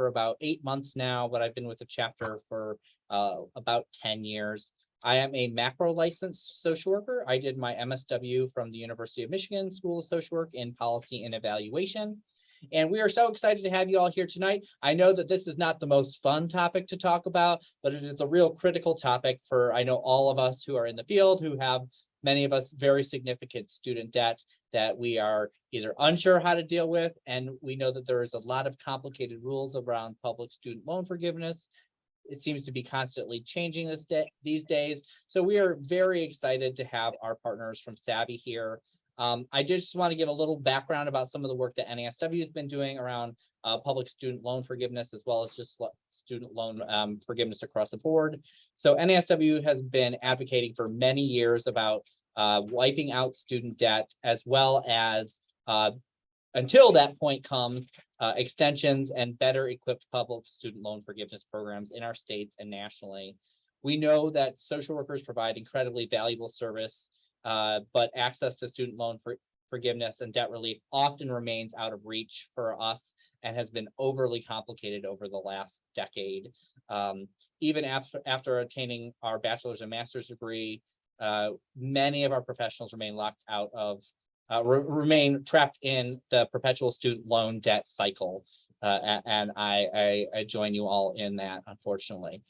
for about 8 months now, but I've been with the chapter for about 10 years. I am a macro licensed social worker. I did my MSW from the University of Michigan School of Social Work in Policy and Evaluation. And we are so excited to have you all here tonight. I know that this is not the most fun topic to talk about, but it is a real critical topic for, I know, all of us who are in the field, who have, many of us, very significant student debt that we are either unsure how to deal with. And we know that there is a lot of complicated rules around public student loan forgiveness. It seems to be constantly changing these days. So we are very excited to have our partners from SAVI here. I just want to give a little background about some of the work that NASW has been doing around public student loan forgiveness, as well as just student loan forgiveness across the board. So NASW has been advocating for many years about wiping out student debt, as well as until that point comes, extensions and better equipped public student loan forgiveness programs in our states and nationally. We know that social workers provide incredibly valuable service, but access to student loan forgiveness and debt relief often remains out of reach for us and has been overly complicated over the last decade. Even after attaining our bachelor's and master's degree, many of our professionals remain locked out of remain trapped in the perpetual student loan debt cycle. And I join you all in that, unfortunately.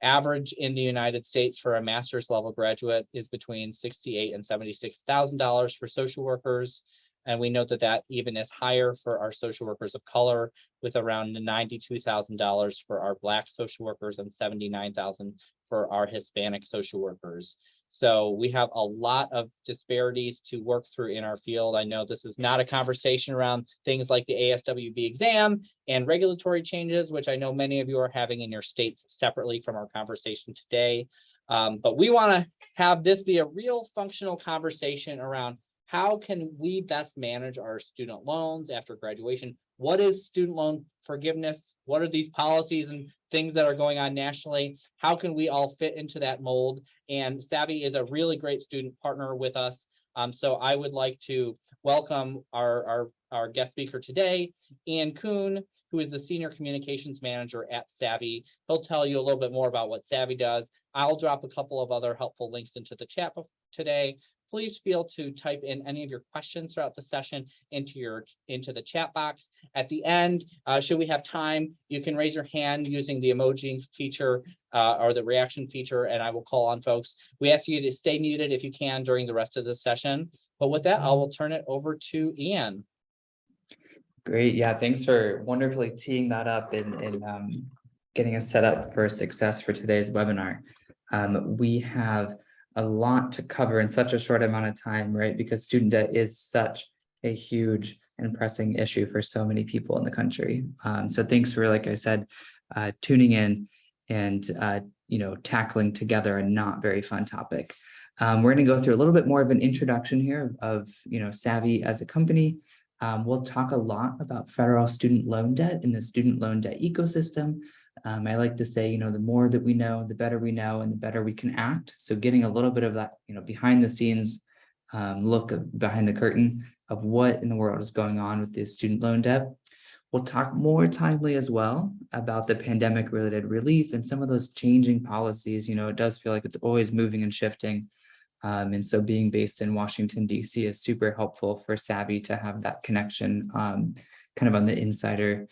Average in the United States for a master's level graduate is between $68,000 and $76,000 for social workers. And we note that that even is higher for our social workers of color, with around $92,000 for our Black social workers and $79,000 for our Hispanic social workers. So we have a lot of disparities to work through in our field. I know this is not a conversation around things like the ASWB exam and regulatory changes, which I know many of you are having in your states separately from our conversation today. But we want to have this be a real functional conversation around how can we best manage our student loans after graduation? What is student loan forgiveness? What are these policies and things that are going on nationally? How can we all fit into that mold? And SAVI is a really great student partner with us. So I would like to welcome our guest speaker today, Ian Coon, who is the Senior Communications Manager at SAVI. He'll tell you a little bit more about what SAVI does. I'll drop a couple of other helpful links into the chat today. Please feel to type in any of your questions throughout the session into the chat box. At the end, should we have time, you can raise your hand using the emoji feature or the reaction feature, and I will call on folks. We ask you to stay muted if you can during the rest of the session. But with that, I will turn it over to Ian. Great. Yeah, thanks for wonderfully teeing that up and getting us set up for success for today's webinar. We have a lot to cover in such a short amount of time, right? Because student debt is such a huge and pressing issue for so many people in the country. So thanks for, like I said, tuning in and tackling together a not very fun topic. We're going to go through a little bit more of an introduction here of SAVI as a company. We'll talk a lot about federal student loan debt and the student loan debt ecosystem. I like to say, the more that we know, the better we know, and the better we can act. So getting a little bit of that, behind the scenes look behind the curtain of what in the world is going on with this student loan debt. We'll talk more timely as well about the pandemic related relief and some of those changing policies. It does feel like it's always moving and shifting. And so being based in Washington, D.C. is super helpful for SAVI to have that connection kind of on the insider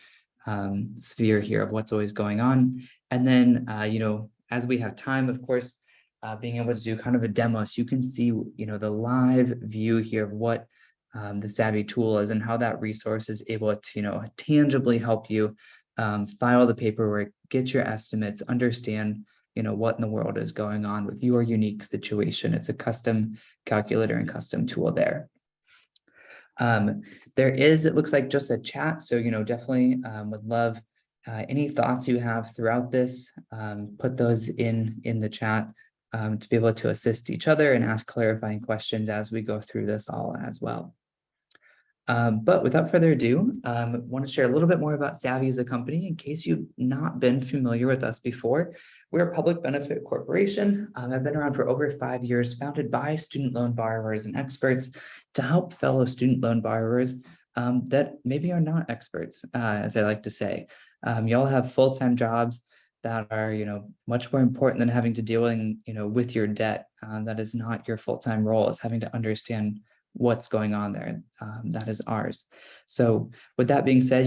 sphere here of what's always going on. And then, as we have time, of course, being able to do kind of a demo so you can see, the live view here of what the SAVI tool is and how that resource is able to, tangibly help you file the paperwork, get your estimates, understand what in the world is going on with your unique situation. It's a custom calculator and custom tool there. There is, it looks like, just a chat. So, definitely would love any thoughts you have throughout this, put those in the chat to be able to assist each other and ask clarifying questions as we go through this all as well. But without further ado, I want to share a little bit more about SAVI as a company in case you've not been familiar with us before. We're a public benefit corporation. I've been around for over 5 years, founded by student loan borrowers and experts to help fellow student loan borrowers that maybe are not experts, as I like to say. Y'all have full-time jobs that are, much more important than having to deal with your debt. That is not your full-time role, is having to understand what's going on there. That is ours. So with that being said,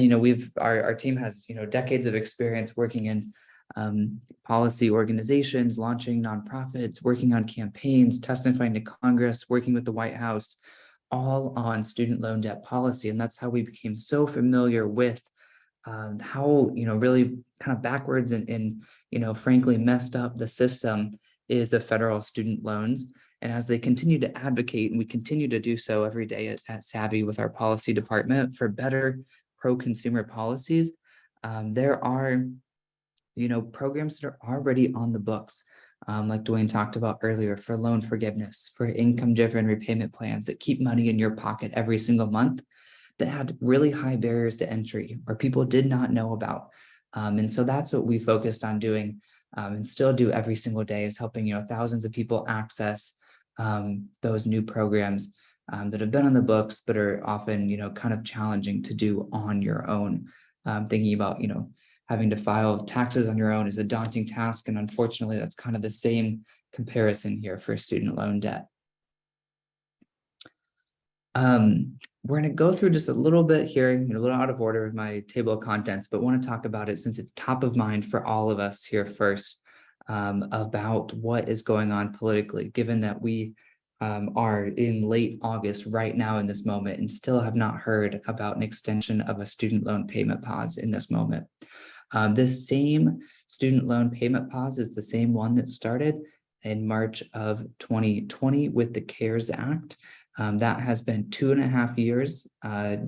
our team has, decades of experience working in policy organizations, launching nonprofits, working on campaigns, testifying to Congress, working with the White House, all on student loan debt policy. And that's how we became so familiar with how, really kind of backwards and frankly, messed up the system is the federal student loans. And as they continue to advocate, and we continue to do so every day at SAVI with our policy department for better pro-consumer policies, there are, programs that are already on the books, like Dwayne talked about earlier, for loan forgiveness, for income-driven repayment plans that keep money in your pocket every single month, that had really high barriers to entry or people did not know about. And so that's what we focused on doing, and still do every single day, is helping, thousands of people access those new programs that have been on the books, but are often, kind of challenging to do on your own. Thinking about, having to file taxes on your own is a daunting task. And unfortunately, that's kind of the same comparison here for student loan debt. We're going to go through just a little bit here, a little out of order with my table of contents, but want to talk about it since it's top of mind for all of us here first, about what is going on politically, given that we are in late August right now in this moment and still have not heard about an extension of a student loan payment pause in this moment. This same student loan payment pause is the same one that started in March of 2020 with the CARES Act. That has been 2.5 years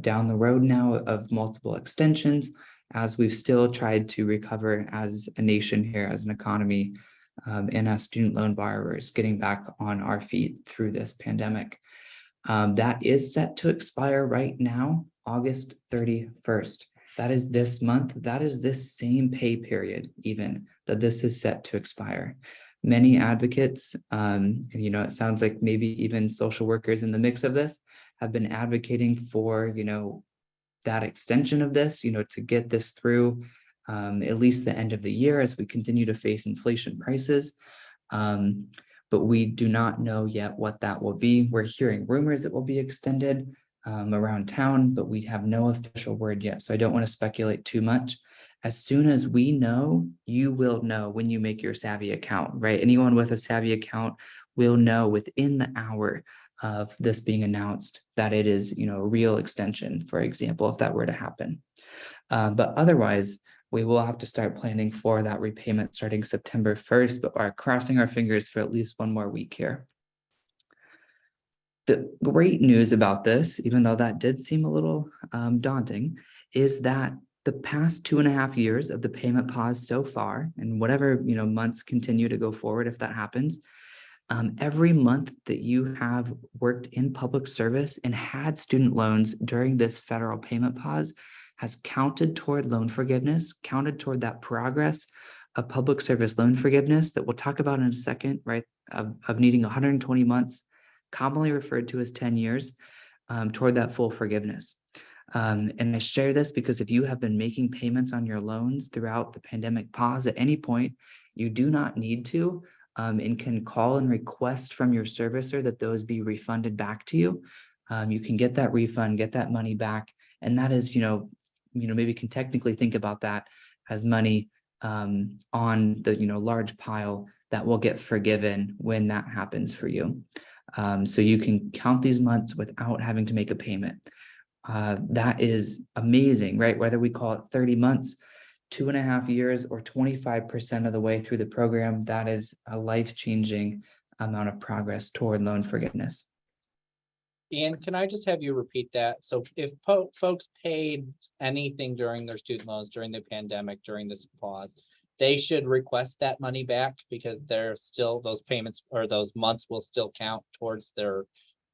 down the road now of multiple extensions, as we've still tried to recover as a nation here, as an economy, and as student loan borrowers getting back on our feet through this pandemic. That is set to expire right now, August 31st. That is this month. That is this same pay period, even, that this is set to expire. Many advocates, and it sounds like maybe even social workers in the mix of this, have been advocating for, that extension of this, to get this through at least the end of the year as we continue to face inflation prices. But we do not know yet what that will be. We're hearing rumors that will be extended around town, but we have no official word yet. So I don't want to speculate too much. As soon as we know, you will know when you make your SAVI account, right? Anyone with a SAVI account will know within the hour of this being announced that it is, a real extension, for example, if that were to happen. But otherwise, we will have to start planning for that repayment starting September 1st, but are crossing our fingers for at least one more week here. The great news about this, even though that did seem a little daunting, is that the past 2.5 years of the payment pause so far, and whatever months continue to go forward if that happens, every month that you have worked in public service and had student loans during this federal payment pause has counted toward loan forgiveness, counted toward that progress of public service loan forgiveness that we'll talk about in a second, right? Of needing 120 months, commonly referred to as 10 years, toward that full forgiveness. And I share this because if you have been making payments on your loans throughout the pandemic pause at any point, you do not need to, and can call and request from your servicer that those be refunded back to you. You can get that refund, get that money back. And that is, maybe can technically think about that as money on the, large pile that will get forgiven when that happens for you. So you can count these months without having to make a payment. That is amazing, right? Whether we call it 30 months, 2.5 years, or 25% of the way through the program, that is a life-changing amount of progress toward loan forgiveness. Ian, can I just have you repeat that? So if folks paid anything during their student loans, during the pandemic, during this pause, they should request that money back because they're still, those payments or those months will still count towards their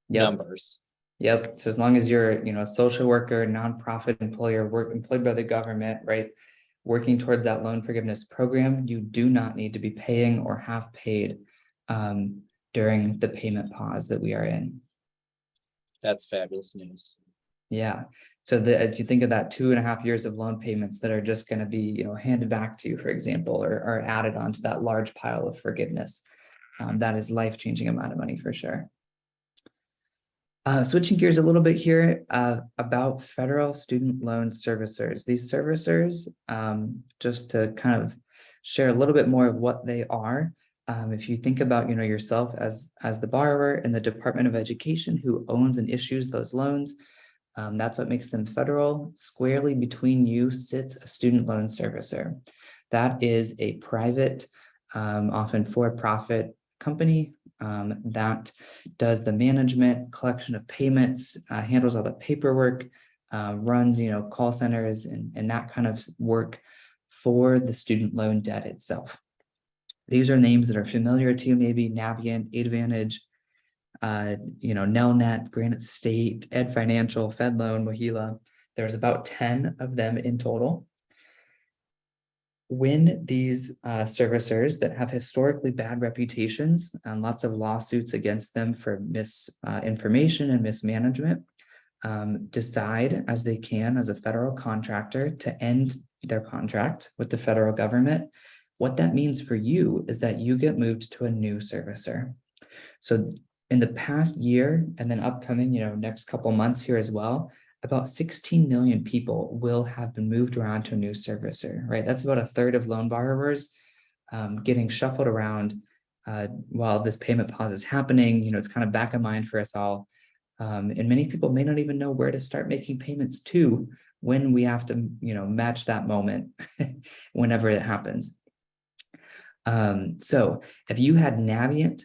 numbers. Yep. So as long as you're, a social worker, nonprofit employer, employed by the government, right, working towards that loan forgiveness program, you do not need to be paying or have paid during the payment pause that we are in. That's fabulous news. Yeah. So as you think of that 2.5 years of loan payments that are just going to be, handed back to you, for example, or added onto that large pile of forgiveness, that is life-changing amount of money for sure. Switching gears a little bit here about federal student loan servicers. These servicers, just to kind of share a little bit more of what they are. If you think about, yourself as the borrower and the Department of Education who owns and issues those loans, that's what makes them federal. Squarely between you sits a student loan servicer. That is a private, often for-profit company that does the management, collection of payments, handles all the paperwork, runs, call centers and that kind of work for the student loan debt itself. These are names that are familiar to you, maybe Navient, Advantage, Nelnet, Granite State, Ed Financial, FedLoan, Mohila. There's about 10 of them in total. When these servicers that have historically bad reputations and lots of lawsuits against them for misinformation and mismanagement, decide as they can as a federal contractor to end their contract with the federal government, what that means for you is that you get moved to a new servicer. So in the past year and then upcoming, next couple months here as well, about 16 million people will have been moved around to a new servicer, right? That's about a third of loan borrowers getting shuffled around while this payment pause is happening. It's kind of back of mind for us all. And many people may not even know where to start making payments to when we have to, match that moment whenever it happens. So if you had Navient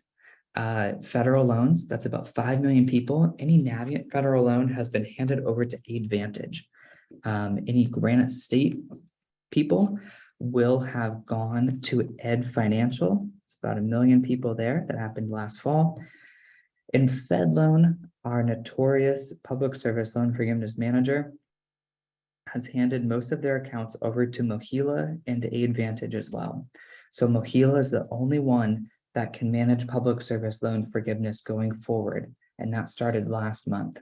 federal loans, that's about 5 million people. Any Navient federal loan has been handed over to Advantage. Any Granite State people will have gone to Ed Financial. It's about 1 million people there. That happened last fall. And FedLoan, our notorious public service loan forgiveness manager, has handed most of their accounts over to Mohila and to Advantage as well. So Mohila is the only one that can manage public service loan forgiveness going forward. And that started last month.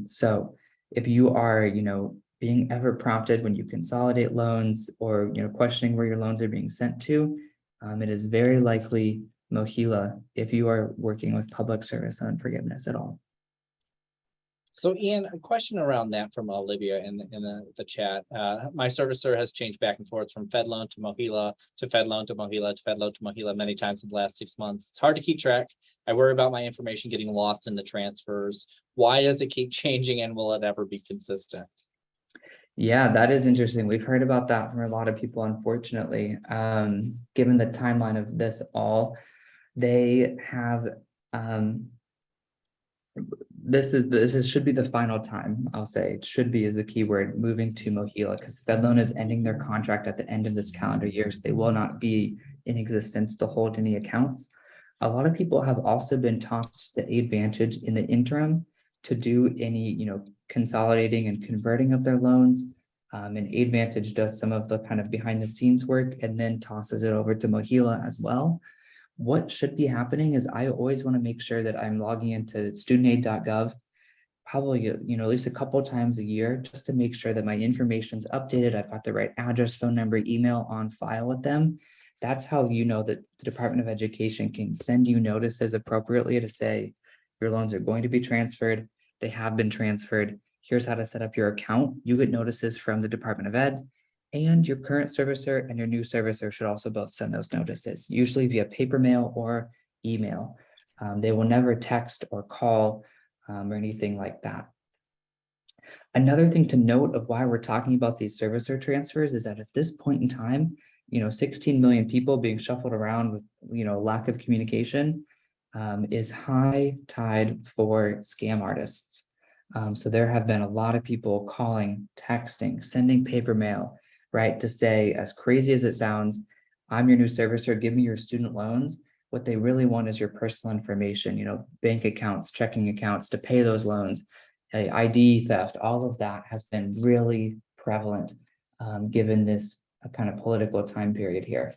So if you are, being ever prompted when you consolidate loans or, questioning where your loans are being sent to, it is very likely Mohila if you are working with public service loan forgiveness at all. So Ian, a question around that from Olivia in the chat. My servicer has changed back and forth from FedLoan to Mohila to FedLoan to Mohila to FedLoan to Mohila many times in the last 6 months. It's hard to keep track. I worry about my information getting lost in the transfers. Why does it keep changing and will it ever be consistent? Yeah, that is interesting. We've heard about that from a lot of people, unfortunately. Given the timeline of this all, they have this should be the final time. I'll say it should be is the key word, moving to Mohila, because FedLoan is ending their contract at the end of this calendar year, so they will not be in existence to hold any accounts. A lot of people have also been tossed to Advantage in the interim to do any, consolidating and converting of their loans. And Advantage does some of the kind of behind the scenes work and then tosses it over to Mohila as well. What should be happening is I always want to make sure that I'm logging into studentaid.gov, probably, at least a couple times a year, just to make sure that my information's updated. I've got the right address, phone number, email on file with them. That's how you know that the Department of Education can send you notices appropriately to say your loans are going to be transferred. They have been transferred. Here's how to set up your account. You get notices from the Department of Ed, and your current servicer and your new servicer should also both send those notices, usually via paper mail or email. They will never text or call or anything like that. Another thing to note of why we're talking about these servicer transfers is that at this point in time, 16 million people being shuffled around with, lack of communication is high tide for scam artists. So there have been a lot of people calling, texting, sending paper mail, right, to say, as crazy as it sounds, I'm your new servicer, give me your student loans. What they really want is your personal information, bank accounts, checking accounts to pay those loans, ID theft, all of that has been really prevalent given this kind of political time period here.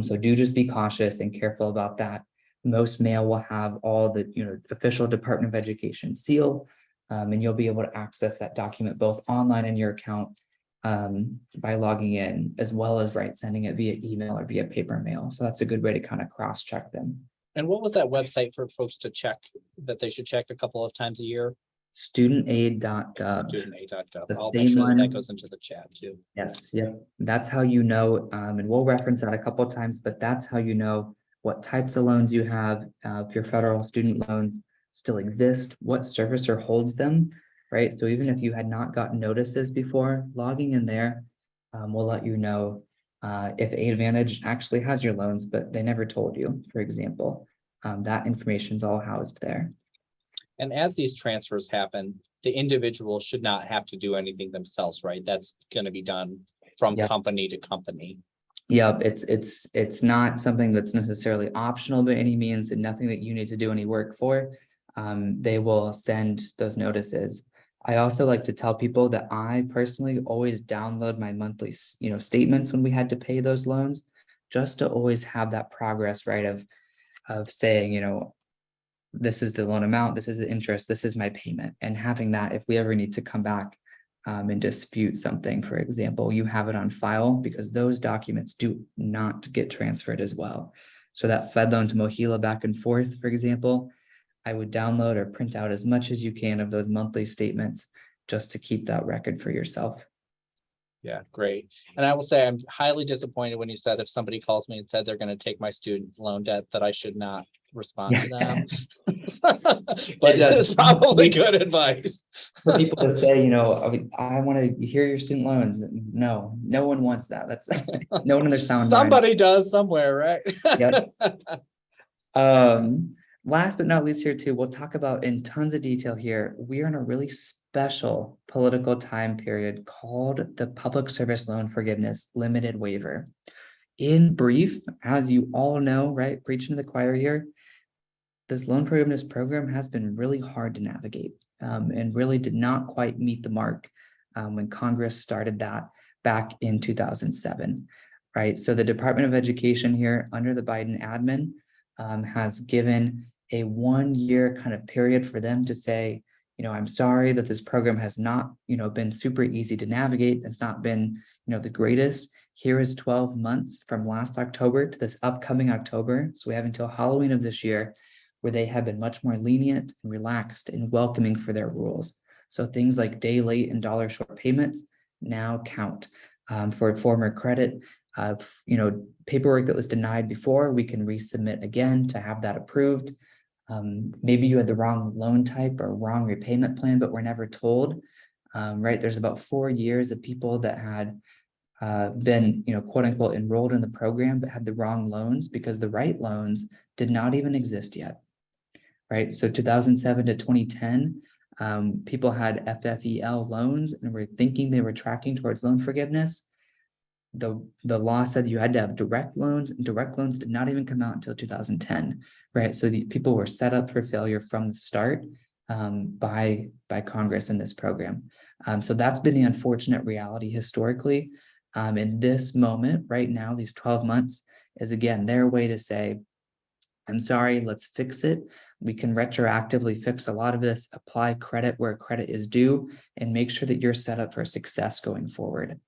So do just be cautious and careful about that. Most mail will have all the official Department of Education seal. And you'll be able to access that document both online in your account by logging in, as well as sending it via email or via paper mail. So that's a good way to kind of cross-check them. And what was that website for folks to check, that they should check a couple of times a year? Studentaid.gov. Studentaid.gov. The I'll make same sure that one. goes into the chat too. Yes, yep. That's how you know, and we'll reference that a couple of times, but that's how you know what types of loans you have, if your federal student loans still exist, what servicer holds them, right? So even if you had not gotten notices before, logging in there will let you know if A Advantage actually has your loans, but they never told you, for example. That information is all housed there. And as these transfers happen, the individual should not have to do anything themselves, right? That's going to be done from Yep. company to company. Yep, it's not something that's necessarily optional by any means, and nothing that you need to do any work for. They will send those notices. I also like to tell people that I personally always download my monthly, statements when we had to pay those loans, just to always have that progress, right? Of saying, this is the loan amount, this is the interest, this is my payment, and having that if we ever need to come back and dispute something, for example, you have it on file, because those documents do not get transferred as well. So that Fed loan to Mohila back and forth, for example, I would download or print out as much as you can of those monthly statements just to keep that record for yourself. Yeah, great. And I will say I'm highly disappointed when you said if somebody calls me and said they're going to take my student loan debt, that I should not respond to them. But it's probably good advice. For people to say, I want to hear your student loans. No one wants that. That's no one in their sound mind. Somebody does somewhere, right? Yep. Last but not least here too, we'll talk about in tons of detail here. We are in a really special political time period called the Public Service Loan Forgiveness Limited Waiver. In brief, as you all know, right, preaching to the choir here, this loan forgiveness program has been really hard to navigate and really did not quite meet the mark when Congress started that back in 2007, right? So the Department of Education here under the Biden admin has given a 1 year kind of period for them to say, I'm sorry that this program has not, been super easy to navigate. It's not been, the greatest. Here is 12 months from last October to this upcoming October. So we have until Halloween of this year, where they have been much more lenient and relaxed and welcoming for their rules. So things like day late and dollar short payments now count for former credit. Paperwork that was denied before, we can resubmit again to have that approved. Maybe you had the wrong loan type or wrong repayment plan, but were never told, right? There's about 4 years of people that had been, quote unquote, enrolled in the program, but had the wrong loans because the right loans did not even exist yet, right? So 2007 to 2010, people had FFEL loans and were thinking they were tracking towards loan forgiveness. The law said you had to have direct loans, and direct loans did not even come out until 2010, right? So the people were set up for failure from the start by Congress in this program. So that's been the unfortunate reality historically. In this moment right now, these 12 months is again their way to say, I'm sorry, let's fix it. We can retroactively fix a lot of this, apply credit where credit is due, and make sure that you're set up for success going forward.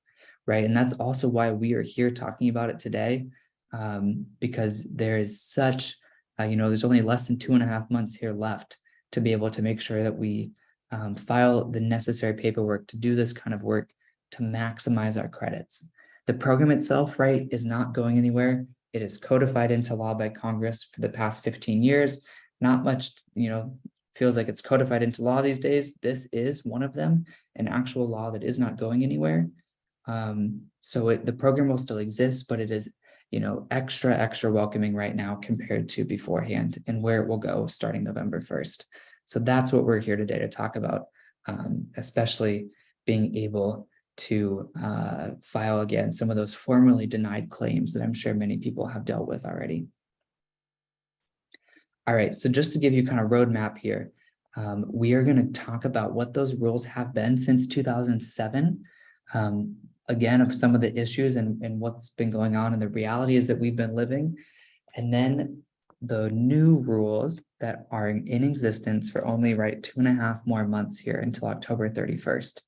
Right. And that's also why we are here talking about it today, because there is such, there's only less than 2.5 months here left to be able to make sure that we file the necessary paperwork to do this kind of work to maximize our credits. The program itself, right, is not going anywhere. It is codified into law by Congress for the past 15 years. Not much, feels like it's codified into law these days. This is one of them, an actual law that is not going anywhere. So the program will still exist, but it is, extra welcoming right now compared to beforehand, and where it will go starting November 1st. So that's what we're here today to talk about, especially being able to file again some of those formerly denied claims that I'm sure many people have dealt with already. All right, so just to give you kind of roadmap here, we are going to talk about what those rules have been since 2007. Again, of some of the issues and what's been going on and the realities that we've been living. And then the new rules that are in existence for only 2.5 more months here until October 31st,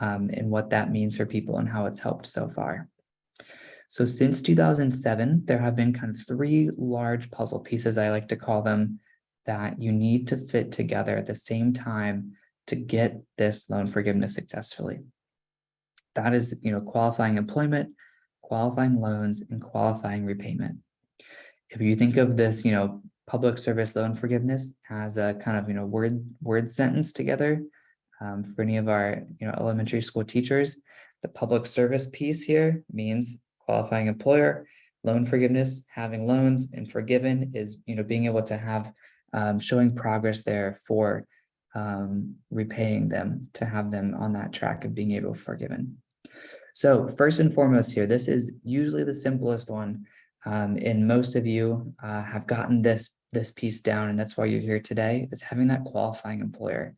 and what that means for people and how it's helped so far. So since 2007, there have been kind of 3 large puzzle pieces, I like to call them, that you need to fit together at the same time to get this loan forgiveness successfully. That is, qualifying employment, qualifying loans, and qualifying repayment. If you think of this, public service loan forgiveness as a kind of, word sentence together, for any of our, elementary school teachers, the public service piece here means qualifying employer, loan forgiveness, having loans, and forgiven is, being able to have, showing progress there for repaying them, to have them on that track of being able to forgiven. So first and foremost here, this is usually the simplest one. And most of you have gotten this piece down, and that's why you're here today, is having that qualifying employer.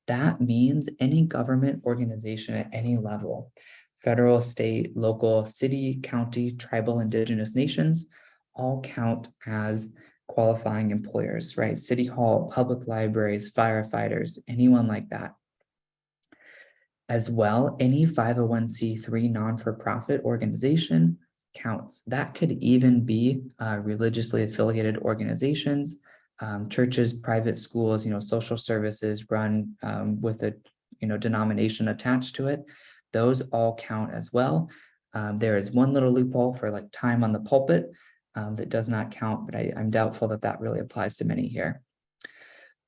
That means any government organization at any level, federal, state, local, city, county, tribal, indigenous nations, all count as qualifying employers, right? City hall, public libraries, firefighters, anyone like that. As well, any 501c3 non-for-profit organization counts. That could even be religiously affiliated organizations, churches, private schools, social services run with a denomination attached to it. Those all count as well. There is one little loophole for like time on the pulpit that does not count, but I'm doubtful that that really applies to many here.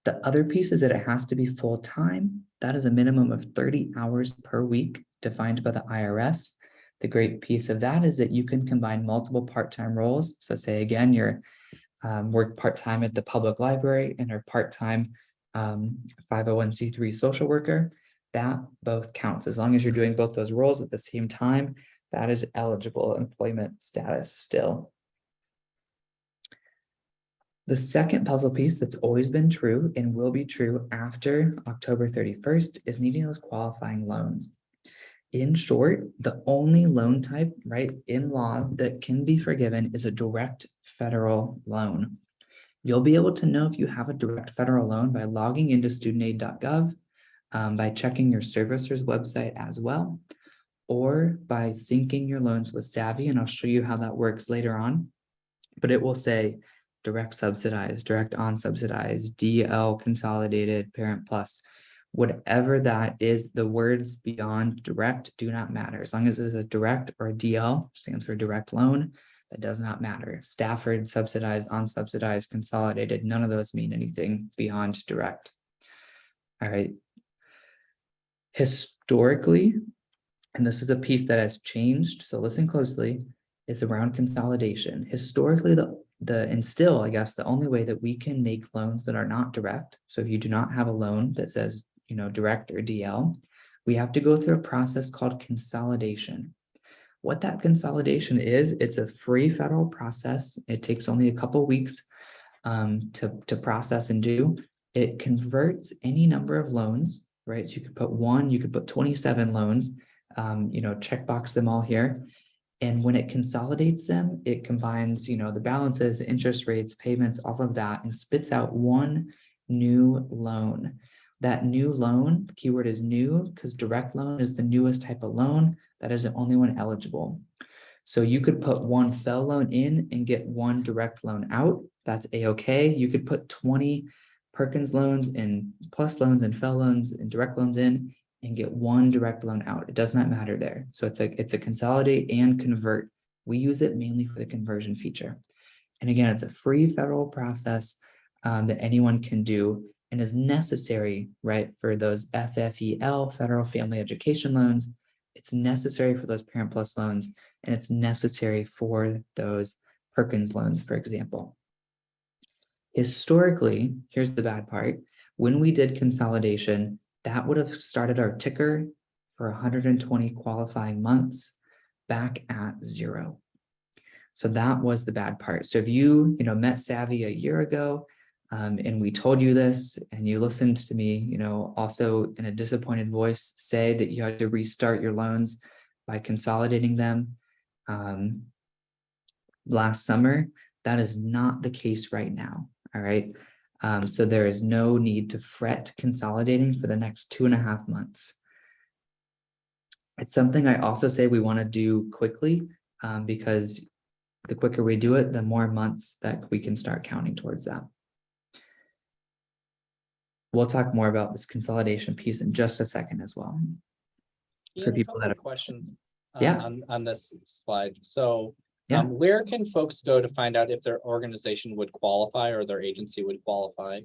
The other piece is that it has to be full-time. That is a minimum of 30 hours per week defined by the IRS. The great piece of that is that you can combine multiple part-time roles. So say again, you're work part-time at the public library and are part-time 501c3 social worker. That both counts. As long as you're doing both those roles at the same time, that is eligible employment status still. The second puzzle piece that's always been true and will be true after October 31st is needing those qualifying loans. In short, the only loan type, in law that can be forgiven is a direct federal loan. You'll be able to know if you have a direct federal loan by logging into studentaid.gov, by checking your servicer's website as well, or by syncing your loans with SAVI, and I'll show you how that works later on. But it will say direct subsidized, direct unsubsidized, DL consolidated, parent plus. Whatever that is, the words beyond direct do not matter. As long as it's a direct or a DL, stands for direct loan, that does not matter. Stafford, subsidized, unsubsidized, consolidated, none of those mean anything beyond direct. All right. Historically, and this is a piece that has changed, so listen closely, is around consolidation. Historically, and still, I guess, the only way that we can make loans that are not direct, so if you do not have a loan that says direct or DL, we have to go through a process called consolidation. What that consolidation is, it's a free federal process. It takes only a couple weeks to process and do. It converts any number of loans, right? So you could put 1, you could put 27 loans, checkbox them all here. And when it consolidates them, it combines, the balances, the interest rates, payments, all of that, and spits out one new loan. That new loan, the keyword is new, because direct loan is the newest type of loan. That is the only one eligible. So you could put 1 FFEL loan in and get 1 direct loan out. That's a-okay. You could put 20 Perkins loans and plus loans and FFEL loans and direct loans in and get 1 direct loan out. It does not matter there. So it's a consolidate and convert. We use it mainly for the conversion feature. And again, it's a free federal process that anyone can do and is necessary, for those FFEL, Federal Family Education Loans. It's necessary for those Parent Plus loans, and it's necessary for those Perkins loans, for example. Historically, here's the bad part. When we did consolidation, that would have started our ticker for 120 qualifying months back at 0. So that was the bad part. So if you, met SAVI a year ago, and we told you this, and you listened to me, also in a disappointed voice, say that you had to restart your loans by consolidating them last summer, That is not the case right now, all right? So there is no need to fret consolidating for the next 2.5 months. It's something I also say we want to do quickly, because the quicker we do it, the more months that we can start counting towards that. We'll talk more about this consolidation piece in just a second as well. For Ian, a people couple that of have questions Yeah. on this slide. So Yeah. where can folks go to find out if their organization would qualify or their agency would qualify?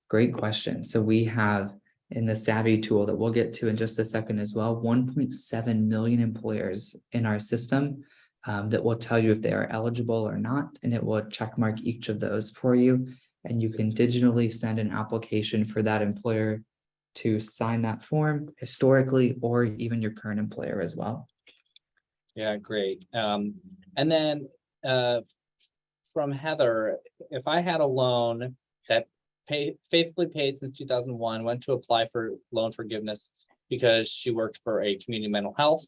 Great question. So we have in the SAVI tool that we'll get to in just a second as well, 1.7 million employers in our system that will tell you if they are eligible or not, and it will check mark each of those for you. And you can digitally send an application for that employer to sign that form historically, or even your current employer as well. Yeah, great. And then from Heather, if I had a loan that faithfully paid since 2001, went to apply for loan forgiveness because she worked for a community mental health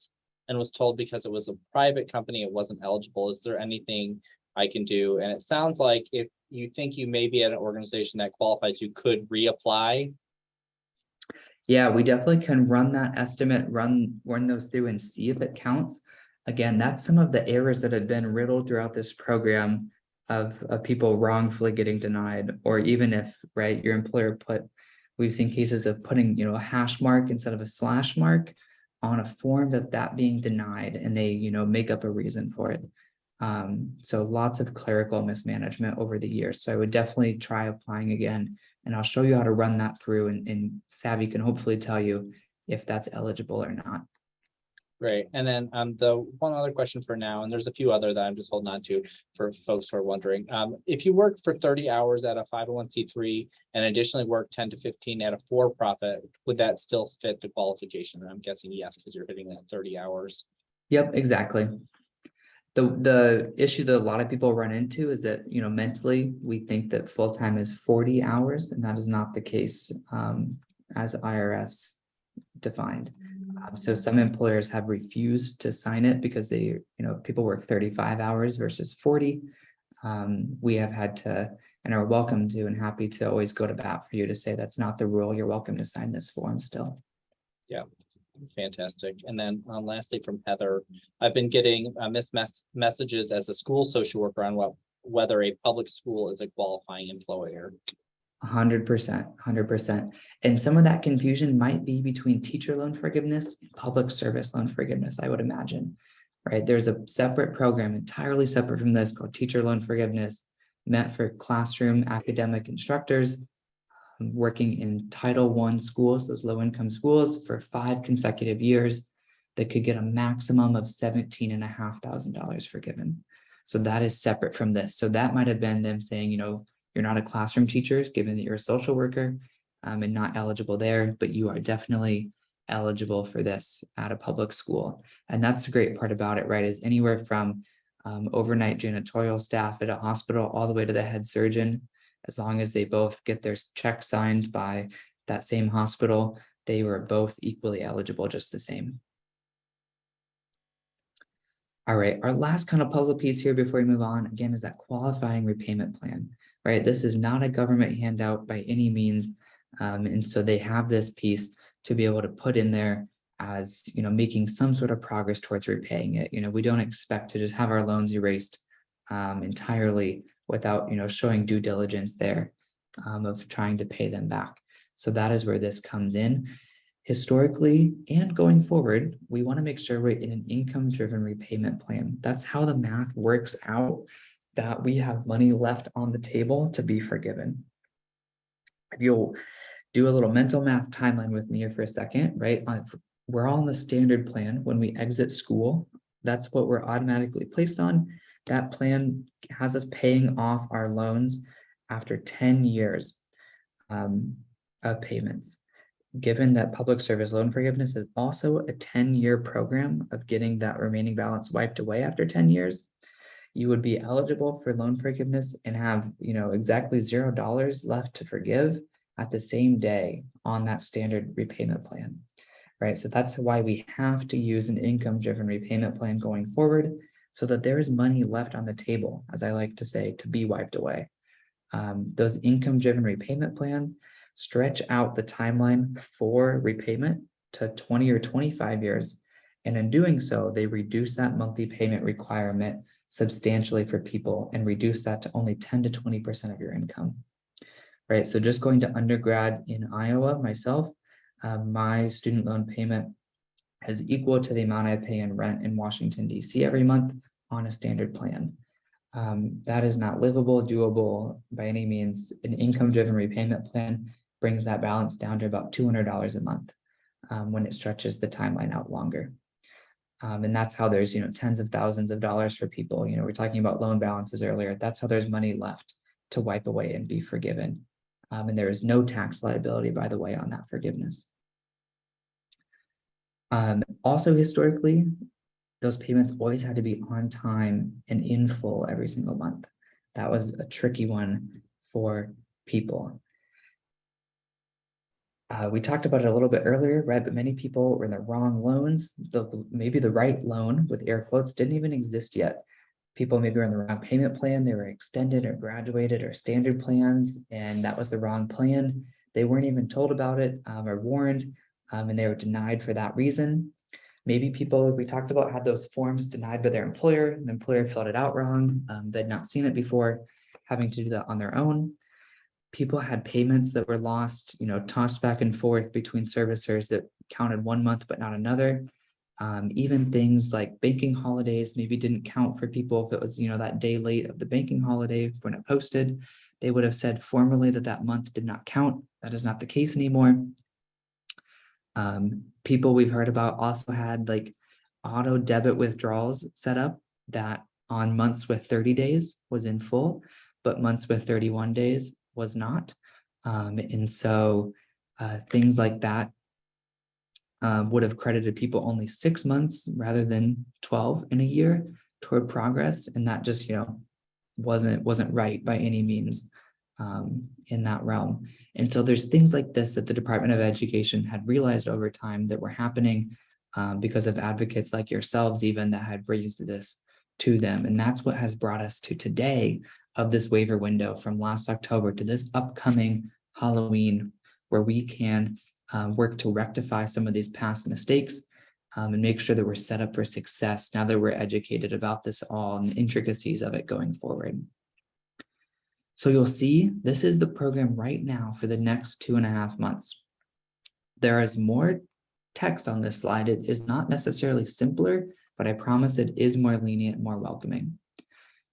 and was told because it was a private company, it wasn't eligible. Is there anything I can do? And it sounds like if you think you may be at an organization that qualifies, you could reapply. Yeah, we definitely can run that estimate, run those through and see if it counts. Again, that's some of the errors that have been riddled throughout this program of people wrongfully getting denied, or even if, right, your employer we've seen cases of putting, a hash mark instead of a slash mark on a form that being denied, and they, make up a reason for it. So lots of clerical mismanagement over the years. So I would definitely try applying again, and I'll show you how to run that through, and SAVI can hopefully tell you if that's eligible or not. Great. And then the one other question for now, and there's a few other that I'm just holding on to for folks who are wondering. If you work for 30 hours at a 501c3 and additionally work 10 to 15 at a for-profit, would that still fit the qualification? And I'm guessing yes, because you're hitting that 30 hours. Yep, exactly. The issue that a lot of people run into is that, mentally we think that full-time is 40 hours, and that is not the case as IRS defined. So some employers have refused to sign it because they, people work 35 hours versus 40. We have had to, and are welcome to and happy to always go to bat for you to say that's not the rule. You're welcome to sign this form still. Yeah. Fantastic. And then lastly from Heather, I've been getting messages as a school social worker on whether a public school is a qualifying employer. 100%. And some of that confusion might be between teacher loan forgiveness and public service loan forgiveness, I would imagine, right? There's a separate program entirely separate from this called teacher loan forgiveness, meant for classroom academic instructors working in Title I schools, those low-income schools, for 5 consecutive years that could get a maximum of $17,500 forgiven. So that is separate from this. So that might have been them saying, you're not a classroom teacher, given that you're a social worker and not eligible there, but you are definitely eligible for this at a public school. And that's the great part about it, right? Is anywhere from overnight janitorial staff at a hospital all the way to the head surgeon. As long as they both get their check signed by that same hospital, they were both equally eligible, just the same. All right, our last kind of puzzle piece here before we move on, again, is that qualifying repayment plan, right? This is not a government handout by any means. And so they have this piece to be able to put in there as, making some sort of progress towards repaying it. We don't expect to just have our loans erased entirely without, showing due diligence there of trying to pay them back. So that is where this comes in. Historically and going forward, we want to make sure we're in an income-driven repayment plan. That's how the math works out, that we have money left on the table to be forgiven. If you'll do a little mental math timeline with me here for a second, right? We're all on the standard plan. When we exit school, that's what we're automatically placed on. That plan has us paying off our loans after 10 years of payments. Given that public service loan forgiveness is also a 10-year program of getting that remaining balance wiped away after 10 years, you would be eligible for loan forgiveness and have, exactly $0 left to forgive at the same day on that standard repayment plan, right? So that's why we have to use an income-driven repayment plan going forward. so that there is money left on the table, as I like to say, to be wiped away. Those income-driven repayment plans stretch out the timeline for repayment to 20 or 25 years. And in doing so, they reduce that monthly payment requirement substantially for people and reduce that to only 10 to 20% of your income. Right, so just going to undergrad in Iowa myself, my student loan payment is equal to the amount I pay in rent in Washington, D.C. every month on a standard plan. That is not livable, doable by any means. An income-driven repayment plan brings that balance down to about $200 a month when it stretches the timeline out longer. And that's how there's, tens of thousands of dollars for people. We're talking about loan balances earlier. That's how there's money left to wipe away and be forgiven. And there is no tax liability, by the way, on that forgiveness. Also, historically, those payments always had to be on time and in full every single month. That was a tricky one for people. We talked about it a little bit earlier, right? But many people were in the wrong loans. Maybe the right loan, with air quotes, didn't even exist yet. People maybe were in the wrong payment plan. They were extended or graduated or standard plans, and that was the wrong plan. They weren't even told about it or warned, and they were denied for that reason. Maybe people, like we talked about, had those forms denied by their employer. The employer filled it out wrong. They'd not seen it before, having to do that on their own. People had payments that were lost, tossed back and forth between servicers that counted one month but not another. Even things like banking holidays maybe didn't count for people. If it was, that day late of the banking holiday when it posted, they would have said formally that month did not count. That is not the case anymore. People we've heard about also had like auto debit withdrawals set up that on months with 30 days was in full, but months with 31 days was not. And so things like that would have credited people only 6 months rather than 12 in a year toward progress. And that just, wasn't right by any means in that realm. And so there's things like this that the Department of Education had realized over time that were happening because of advocates like yourselves even that had raised this to them. And that's what has brought us to today of this waiver window from last October to this upcoming Halloween, where we can work to rectify some of these past mistakes and make sure that we're set up for success now that we're educated about this all and the intricacies of it going forward. So you'll see this is the program right now for the next 2.5 months. There is more text on this slide. It is not necessarily simpler, but I promise it is more lenient, more welcoming.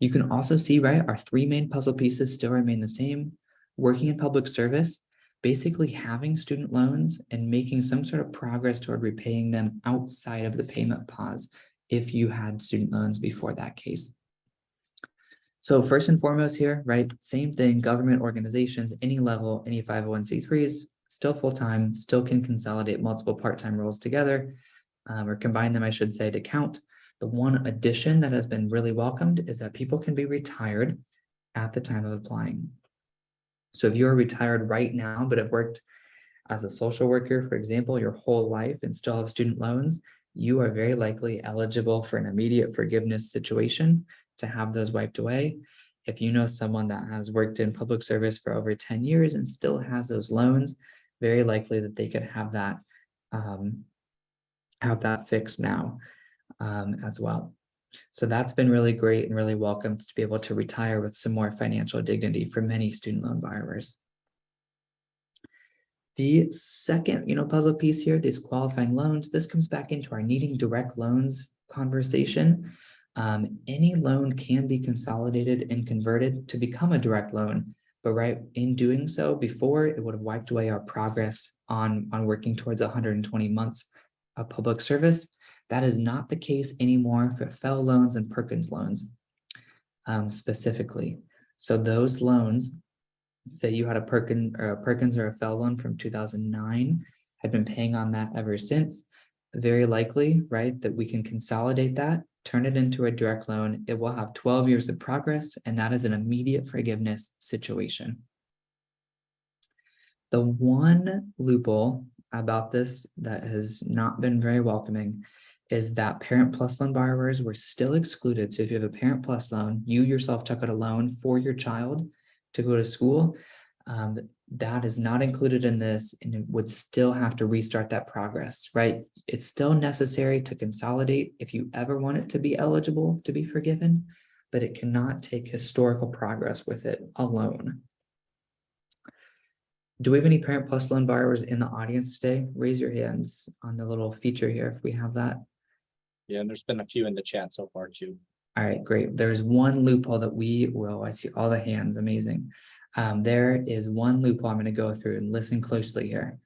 You can also see, right, our 3 main puzzle pieces still remain the same. Working in public service, basically having student loans and making some sort of progress toward repaying them outside of the payment pause if you had student loans before that case. So first and foremost here, right, same thing, government organizations, any level, any 501c3s, still full-time, still can consolidate multiple part-time roles together, or combine them, I should say, to count. The one addition that has been really welcomed is that people can be retired at the time of applying. So if you're retired right now, but have worked as a social worker, for example, your whole life and still have student loans, you are very likely eligible for an immediate forgiveness situation to have those wiped away. If you know someone that has worked in public service for over 10 years and still has those loans, very likely that they could have that fixed now as well. So that's been really great and really welcomed to be able to retire with some more financial dignity for many student loan borrowers. The second, puzzle piece here, these qualifying loans, this comes back into our needing direct loans conversation. Any loan can be consolidated and converted to become a direct loan, but right in doing so, before it would have wiped away our progress on working towards 120 months of public service. That is not the case anymore for FFEL loans and Perkins loans specifically. So those loans, say you had a Perkins or a FFEL loan from 2009, had been paying on that ever since, very likely, right, that we can consolidate that, turn it into a direct loan. It will have 12 years of progress, and that is an immediate forgiveness situation. The one loophole about this that has not been very welcoming is that Parent Plus loan borrowers were still excluded. So if you have a Parent Plus loan, you yourself took out a loan for your child to go to school, that is not included in this, and it would still have to restart that progress, right? It's still necessary to consolidate if you ever want it to be eligible to be forgiven, but it cannot take historical progress with it alone. Do we have any Parent Plus loan borrowers in the audience today? Raise your hands on the little feature here if we have that. Yeah, and there's been a few in the chat so far too. All right, great. There's one loophole that we will, I see all the hands, amazing. There is one loophole I'm going to go through and listen closely here.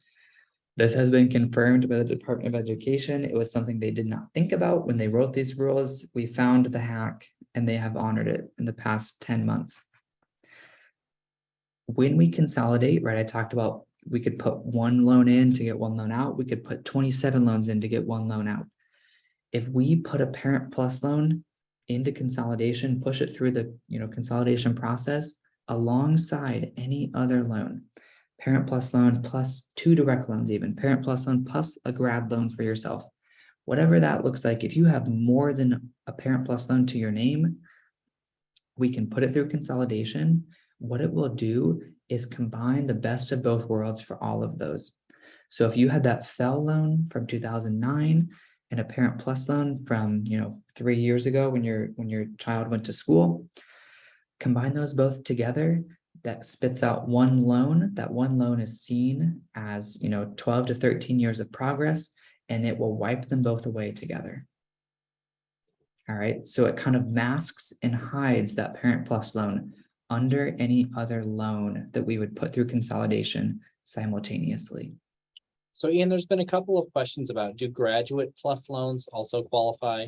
This has been confirmed by the Department of Education. It was something they did not think about when they wrote these rules. We found the hack and they have honored it in the past 10 months. When we consolidate, right, I talked about we could put one loan in to get one loan out. We could put 27 loans in to get one loan out. If we put a Parent Plus loan into consolidation, push it through the consolidation process alongside any other loan, Parent Plus loan plus 2 direct loans, even Parent Plus loan plus a grad loan for yourself, whatever that looks like. If you have more than a Parent Plus loan to your name, we can put it through consolidation. What it will do is combine the best of both worlds for all of those. So if you had that FFEL loan from 2009 and a Parent Plus loan from 3 years ago when your child went to school, combine those both together, that spits out one loan. That one loan is seen as 12 to 13 years of progress, and it will wipe them both away together. All right, so it kind of masks and hides that Parent Plus loan under any other loan that we would put through consolidation simultaneously. So Ian, there's been a couple of questions about, do Graduate Plus loans also qualify?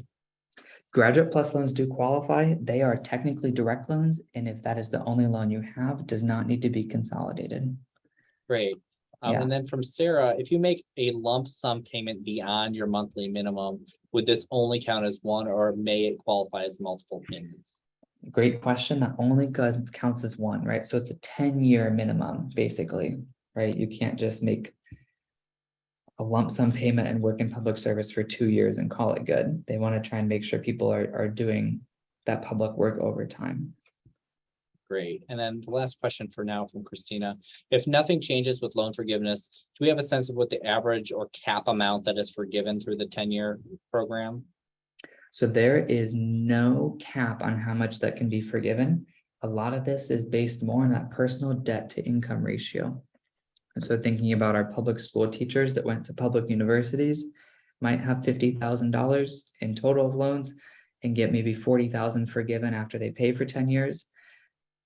Graduate Plus loans do qualify. They are technically direct loans, and if that is the only loan you have, does not need to be consolidated. Great. Yeah. And then from Sarah, if you make a lump sum payment beyond your monthly minimum, would this only count as one, or may it qualify as multiple payments? Great question. That only counts as one, right? So it's a 10-year minimum, basically, right? You can't just make a lump sum payment and work in public service for 2 years and call it good. They want to try and make sure people are doing that public work over time. Great. And then the last question for now from Christina. If nothing changes with loan forgiveness, do we have a sense of what the average or cap amount that is forgiven through the 10-year program? So there is no cap on how much that can be forgiven. A lot of this is based more on that personal debt to income ratio. And so thinking about our public school teachers that went to public universities might have $50,000 in total of loans and get maybe $40,000 forgiven after they pay for 10 years.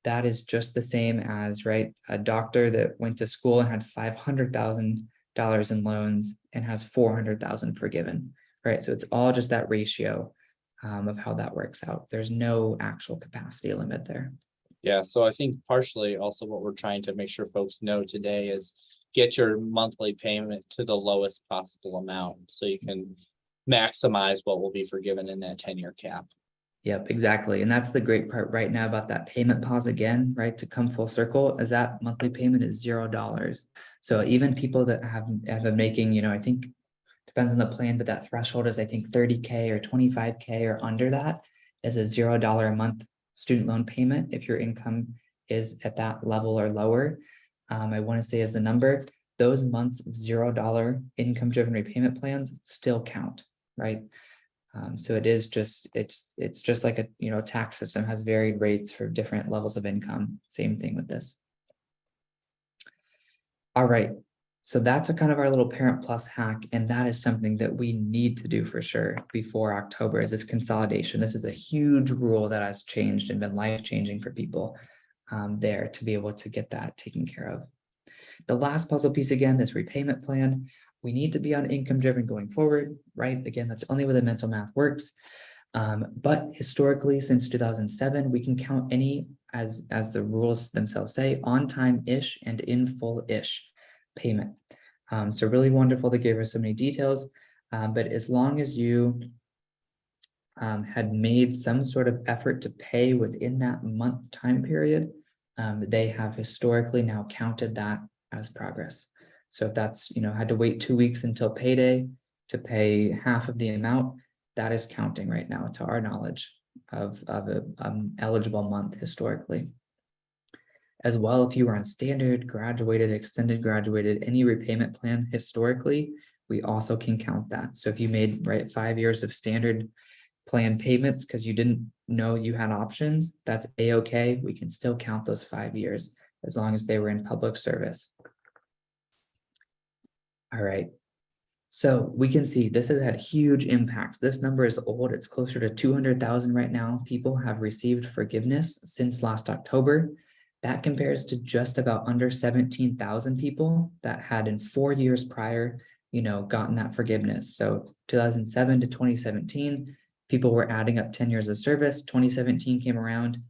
That is just the same as, right, a doctor that went to school and had $500,000 in loans and has $400,000 forgiven, right? So it's all just that ratio of how that works out. There's no actual capacity limit there. Yeah, so I think partially also what we're trying to make sure folks know today is get your monthly payment to the lowest possible amount so you can maximize what will be forgiven in that 10-year cap. Yep, exactly. And that's the great part right now about that payment pause again, right? To come full circle, is that monthly payment is $0. So even people that have been making, I think depends on the plan, but that threshold is, I think, 30K or 25K or under that is a $0 a month student loan payment. If your income is at that level or lower, I want to say is the number, those months of $0 income driven repayment plans still count, right? So it is just, it's just like a, tax system has varied rates for different levels of income. Same thing with this. All right. So that's a kind of our little Parent Plus hack. And that is something that we need to do for sure before October is this consolidation. This is a huge rule that has changed and been life-changing for people there to be able to get that taken care of. The last puzzle piece, again, this repayment plan. We need to be on income driven going forward, right? Again, that's only where the mental math works. But historically, since 2007, we can count any, as the rules themselves say, on time-ish and in full-ish payment. So really wonderful they gave us so many details, but as long as you had made some sort of effort to pay within that month time period, they have historically now counted that as progress. So if that's, had to wait 2 weeks until payday, to pay half of the amount, that is counting right now, to our knowledge, of a eligible month historically. As well, if you were on standard, graduated, extended graduated, any repayment plan historically, we also can count that. So if you made 5 years of standard plan payments because you didn't know you had options, that's a-okay. We can still count those 5 years as long as they were in public service. All right. So we can see this has had huge impacts. This number is old. It's closer to 200,000 right now. People have received forgiveness since last October. That compares to just about under 17,000 people that had in 4 years prior, gotten that forgiveness. So 2007 to 2017, people were adding up 10 years of service. 2017 came around,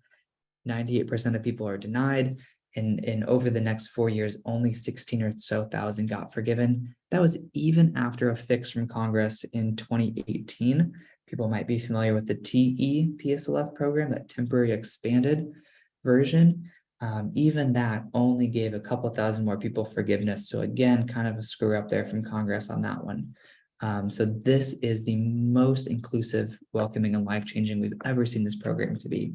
98% of people are denied. And over the next 4 years, only 16 or so thousand got forgiven. That was even after a fix from Congress in 2018. People might be familiar with the TE-PSLF program, that temporary expanded version. Even that only gave a couple thousand more people forgiveness. So again, kind of a screw up there from Congress on that one. So this is the most inclusive, welcoming, and life-changing we've ever seen this program to be.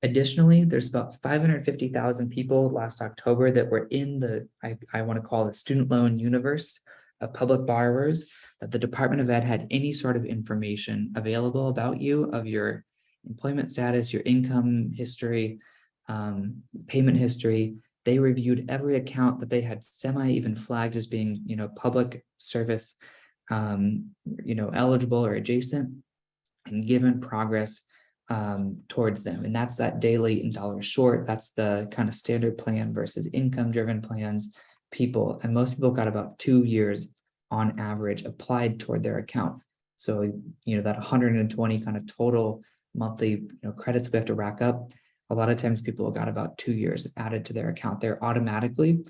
Additionally, there's about 550,000 people last October that were in the, I want to call the student loan universe of public borrowers, that the Department of Ed had any sort of information available about you, of your employment status, your income history, payment history. They reviewed every account that they had even flagged as being, public service, eligible or adjacent, and given progress towards them. And that's that day late and dollar short. That's the kind of standard plan versus income driven plans people. And most people got about 2 years on average applied toward their account. So, that 120 kind of total monthly credits we have to rack up. A lot of times people got about 2 years added to their account there automatically.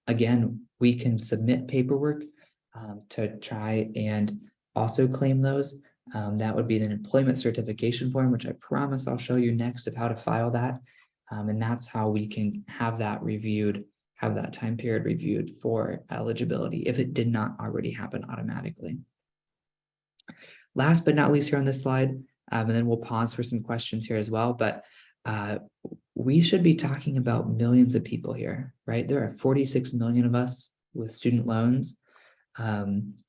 Again, we can submit paperwork to try and also claim those. That would be an employment certification form, which I promise I'll show you next of how to file that. And that's how we can have that reviewed, have that time period reviewed for eligibility if it did not already happen automatically. Last but not least here on this slide, and then we'll pause for some questions here as well, but we should be talking about millions of people here, right? There are 46 million of us with student loans.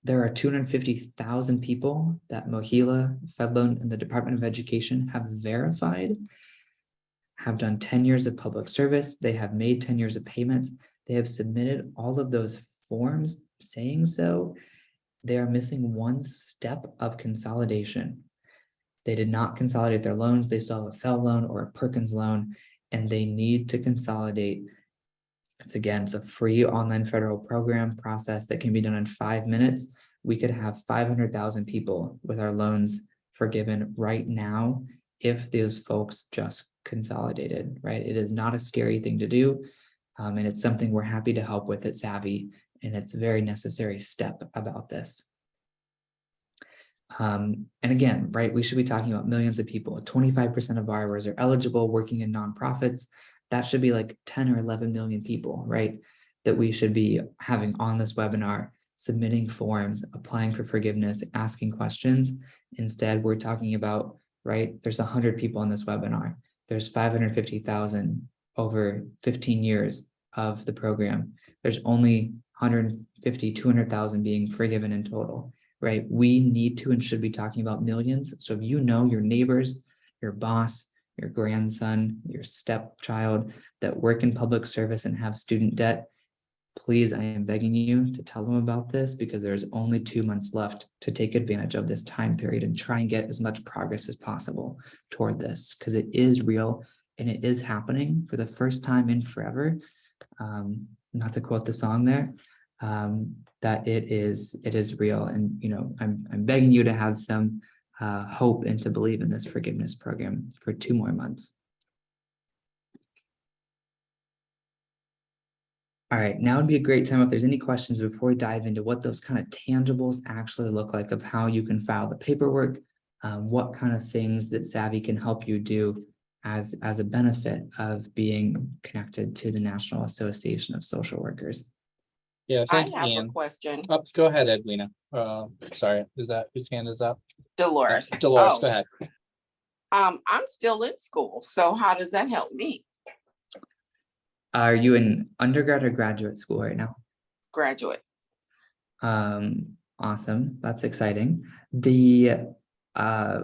There are 250,000 people that Mohila, FedLoan, and the Department of Education have verified, have done 10 years of public service. They have made 10 years of payments. They have submitted all of those forms saying so. They are missing one step of consolidation. They did not consolidate their loans. They still have a Fel loan or a Perkins loan, and they need to consolidate. It's a free online federal program process that can be done in 5 minutes. We could have 500,000 people with our loans forgiven right now if those folks just consolidated, right? It is not a scary thing to do. And it's something we're happy to help with at SAVI. And it's a very necessary step about this. And again, right, we should be talking about millions of people. 25% of borrowers are eligible, working in nonprofits. That should be like 10 or 11 million people, right, that we should be having on this webinar, submitting forms, applying for forgiveness, asking questions. Instead, we're talking about, right, there's 100 people on this webinar. There's 550,000 over 15 years of the program. There's only 150, 200,000 being forgiven in total, right? We need to and should be talking about millions. So if you know your neighbors, your boss, your grandson, your stepchild that work in public service and have student debt, please, I am begging you to tell them about this, because there's only 2 months left to take advantage of this time period and try and get as much progress as possible toward this, because it is real and it is happening for the first time in forever. Not to quote the song there, that it is real. And, I'm begging you to have some hope and to believe in this forgiveness program for 2 more months. All right, now would be a great time if there's any questions before we dive into what those kind of tangibles actually look like of how you can file the paperwork, what kind of things that SAVI can help you do as a benefit of being connected to the National Association of Social Workers. Yeah, I thanks, have a Ian. question. Oh, go ahead, Edwina. Sorry, is that whose hand is up? Dolores. Dolores, Oh, go ahead. I'm still in school, so how does that help me? Are you in undergrad or graduate school right now? Graduate. Awesome. That's exciting. Uh,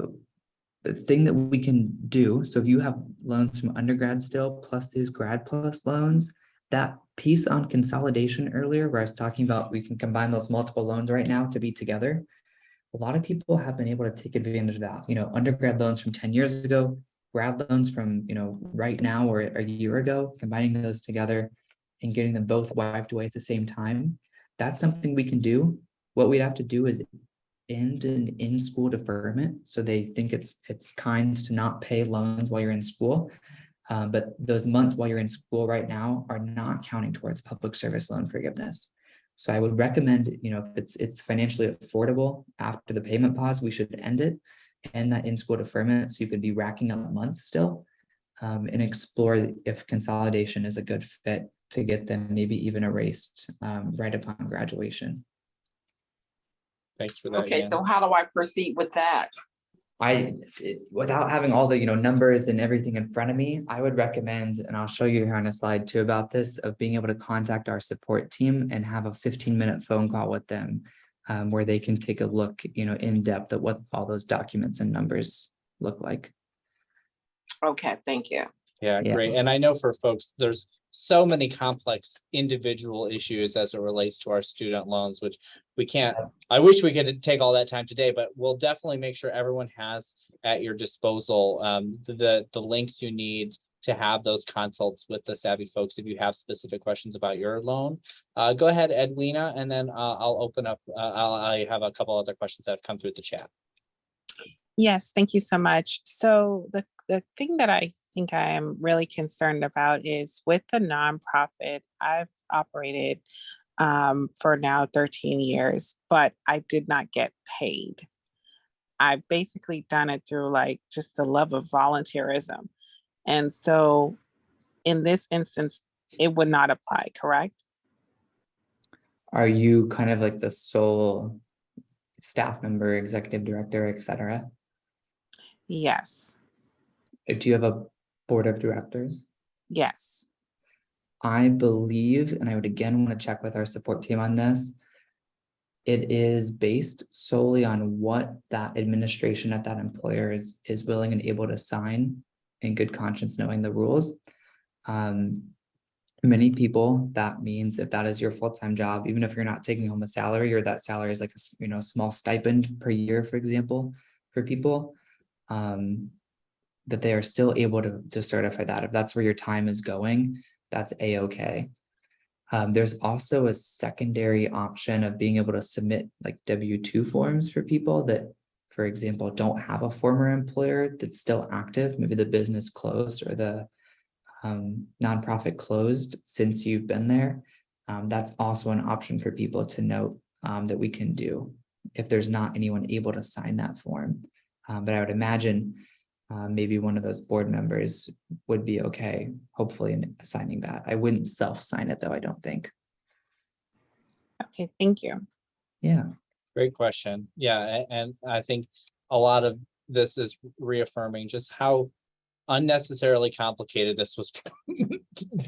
the thing that we can do, so if you have loans from undergrad still, plus these grad plus loans, that piece on consolidation earlier, where I was talking about, we can combine those multiple loans right now to be together. A lot of people have been able to take advantage of that, undergrad loans from 10 years ago, grad loans from, right now or a year ago, combining those together and getting them both wiped away at the same time. That's something we can do. What we'd have to do is end an in-school deferment. So they think it's kind to not pay loans while you're in school. But those months while you're in school right now are not counting towards public service loan forgiveness. So I would recommend, if it's financially affordable after the payment pause, we should end it and that in-school deferment. So you could be racking up months still and explore if consolidation is a good fit to get them maybe even erased right upon graduation. Thanks for that. Okay, Ian. so how do I proceed with that? Without having all the numbers and everything in front of me, I would recommend, and I'll show you here on a slide too about this, of being able to contact our support team and have a 15-minute phone call with them where they can take a look in depth at what all those documents and numbers look like. Okay, thank you. Yeah, great. And I know for folks, there's so many complex individual issues as it relates to our student loans, which we can't, I wish we could take all that time today, but we'll definitely make sure everyone has at your disposal the links you need to have those consults with the SAVI folks if you have specific questions about your loan. Go ahead, Edwina, and then I'll open up, I have a couple other questions that have come through the chat. Yes, thank you so much. So the thing that I think I am really concerned about is with the nonprofit, I've operated for now 13 years, but I did not get paid. I've basically done it through like just the love of volunteerism. And so in this instance, it would not apply, correct? Are you kind of like the sole staff member, executive director, etc.? Yes. Do you have a board of directors? Yes. I believe, and I would again want to check with our support team on this, it is based solely on what that administration at that employer is willing and able to sign in good conscience, knowing the rules. Many people, that means if that is your full-time job, even if you're not taking home a salary, or that salary is like a small stipend per year, for example, for people, that they are still able to certify that. If that's where your time is going, that's a-okay. There's also a secondary option of being able to submit like W-2 forms for people that, for example, don't have a former employer that's still active. Maybe the business closed or the nonprofit closed since you've been there. That's also an option for people to note that we can do if there's not anyone able to sign that form. But I would imagine maybe one of those board members would be okay, hopefully, in signing that. I wouldn't self-sign it though, I don't think. Okay, thank you. Yeah. Great question. Yeah, and I think a lot of this is reaffirming just how unnecessarily complicated this was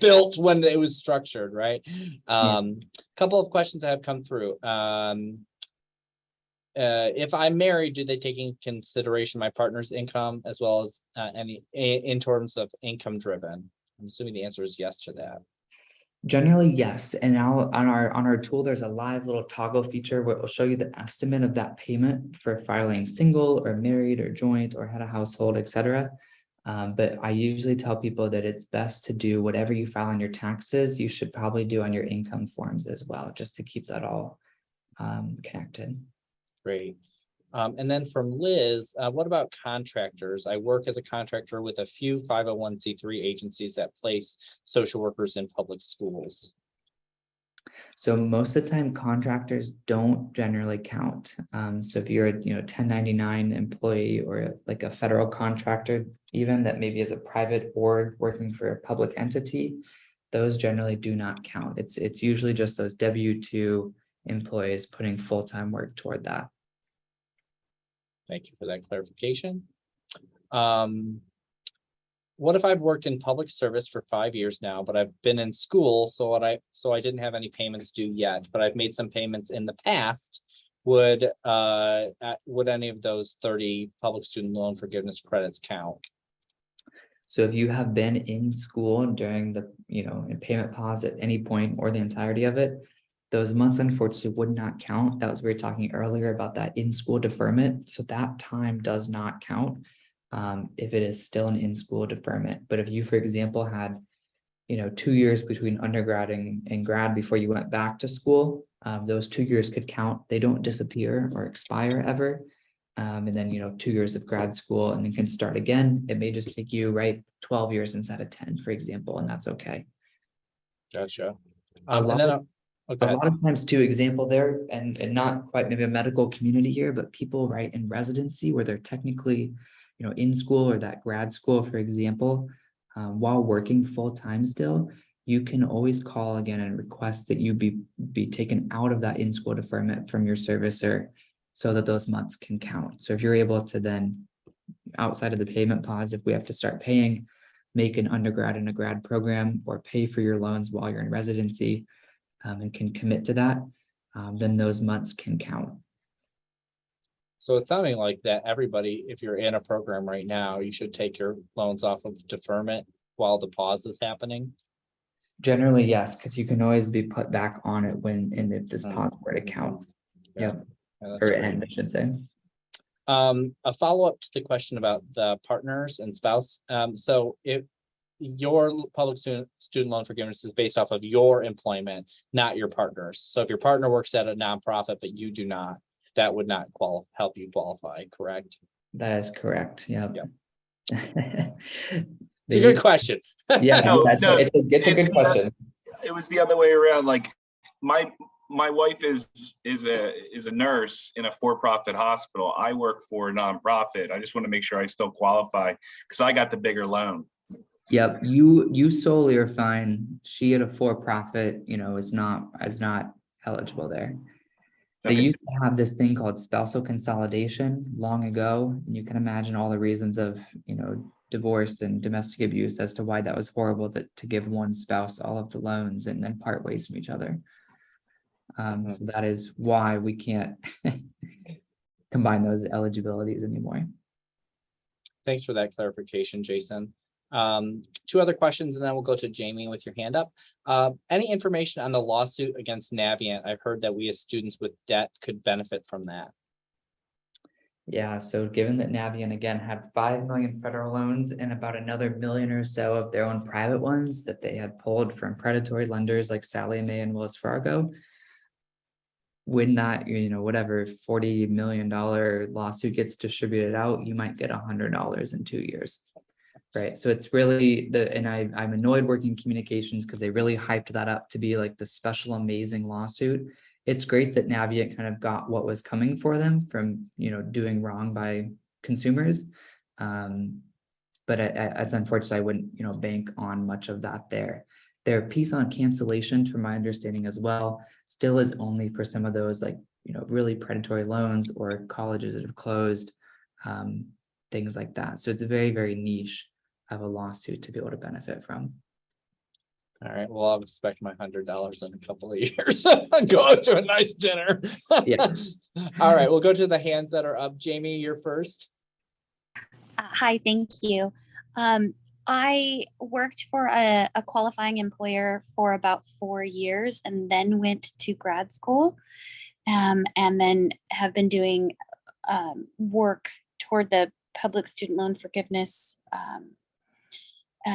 built when it was structured, right? Couple of questions that have come through. If I'm married, do they take in consideration my partner's income as well as any in terms of income driven? I'm assuming the answer is yes to that. Generally, yes. And now on our tool, there's a live little toggle feature where it will show you the estimate of that payment for filing single or married or joint or head of household, etc. But I usually tell people that it's best to do whatever you file on your taxes, you should probably do on your income forms as well, just to keep that all connected. Great. And then from Liz, what about contractors? I work as a contractor with a few 501c3 agencies that place social workers in public schools. So most of the time, contractors don't generally count. So if you're a 1099 employee or like a federal contractor, even that maybe is a private board working for a public entity, those generally do not count. It's usually just those W-2 employees putting full-time work toward that. Thank you for that clarification. What if I've worked in public service for 5 years now, but I've been in school, so I didn't have any payments due yet, but I've made some payments in the past? Would any of those 30 public student loan forgiveness credits count? So if you have been in school during the, in payment pause at any point or the entirety of it, those months unfortunately would not count. That was, we were talking earlier about that in-school deferment. So that time does not count if it is still an in-school deferment. But if you, for example, had, 2 years between undergrad and grad before you went back to school, those 2 years could count. They don't disappear or expire ever. And then, 2 years of grad school and then can start again. It may just take you 12 years instead of 10, for example, and that's okay. Gotcha. A lot And then of- okay. A lot of times too, example there, and not quite maybe a medical community here, but people right in residency where they're technically, in school or that grad school, for example, while working full-time still, you can always call again and request that you be taken out of that in-school deferment from your servicer so that those months can count. So if you're able to then, outside of the payment pause, if we have to start paying, make an undergrad and a grad program or pay for your loans while you're in residency, and can commit to that, then those months can count. So it's sounding like that everybody, if you're in a program right now, you should take your loans off of deferment while the pause is happening. Generally, yes, because you can always be put back on it and if this Mm. pause were to count. Yeah. Yep. Yeah, that's Or great. end, I should say. A follow-up to the question about the partners and spouse. So if your public student loan forgiveness is based off of your employment, not your partner's. So if your partner works at a nonprofit, but you do not, that would not help you qualify, correct? That is correct. Yep. It's a good question. Yeah, No, no, it's a good question. It was the other way around. Like my wife is a nurse in a for-profit hospital. I work for a nonprofit. I just want to make sure I still qualify because I got the bigger loan. Yep, you solely are fine. She at a for-profit, is not eligible there. They Okay. used to have this thing called spousal consolidation long ago, and you can imagine all the reasons of, divorce and domestic abuse as to why that was horrible to give one spouse all of the loans and then part ways from each other. So that is why we can't combine those eligibilities anymore. Thanks for that clarification, Jason. Two other questions, and then we'll go to Jamie with your hand up. Any information on the lawsuit against Navient? I've heard that we as students with debt could benefit from that. Yeah, so given that Navient again had 5 million federal loans and about another million or so of their own private ones that they had pulled from predatory lenders like Sallie Mae and Wells Fargo, when that, whatever $40 million lawsuit gets distributed out, you might get $100 in 2 years. Right. So it's really and I'm annoyed working communications because they really hyped that up to be like the special amazing lawsuit. It's great that Navient kind of got what was coming for them from, doing wrong by consumers. But it's unfortunate I wouldn't, bank on much of that there. Their piece on cancellation, from my understanding as well, still is only for some of those like, really predatory loans or colleges that have closed, things like that. So it's very, very niche of a lawsuit to be able to benefit from. All right, well, I'll expect my $100 in a couple of years. Go out to a nice dinner. Yeah. All right, we'll go to the hands that are up. Jamie, you're first. Hi, thank you. I worked for a qualifying employer for about 4 years and then went to grad school, and then have been doing work toward the public student loan forgiveness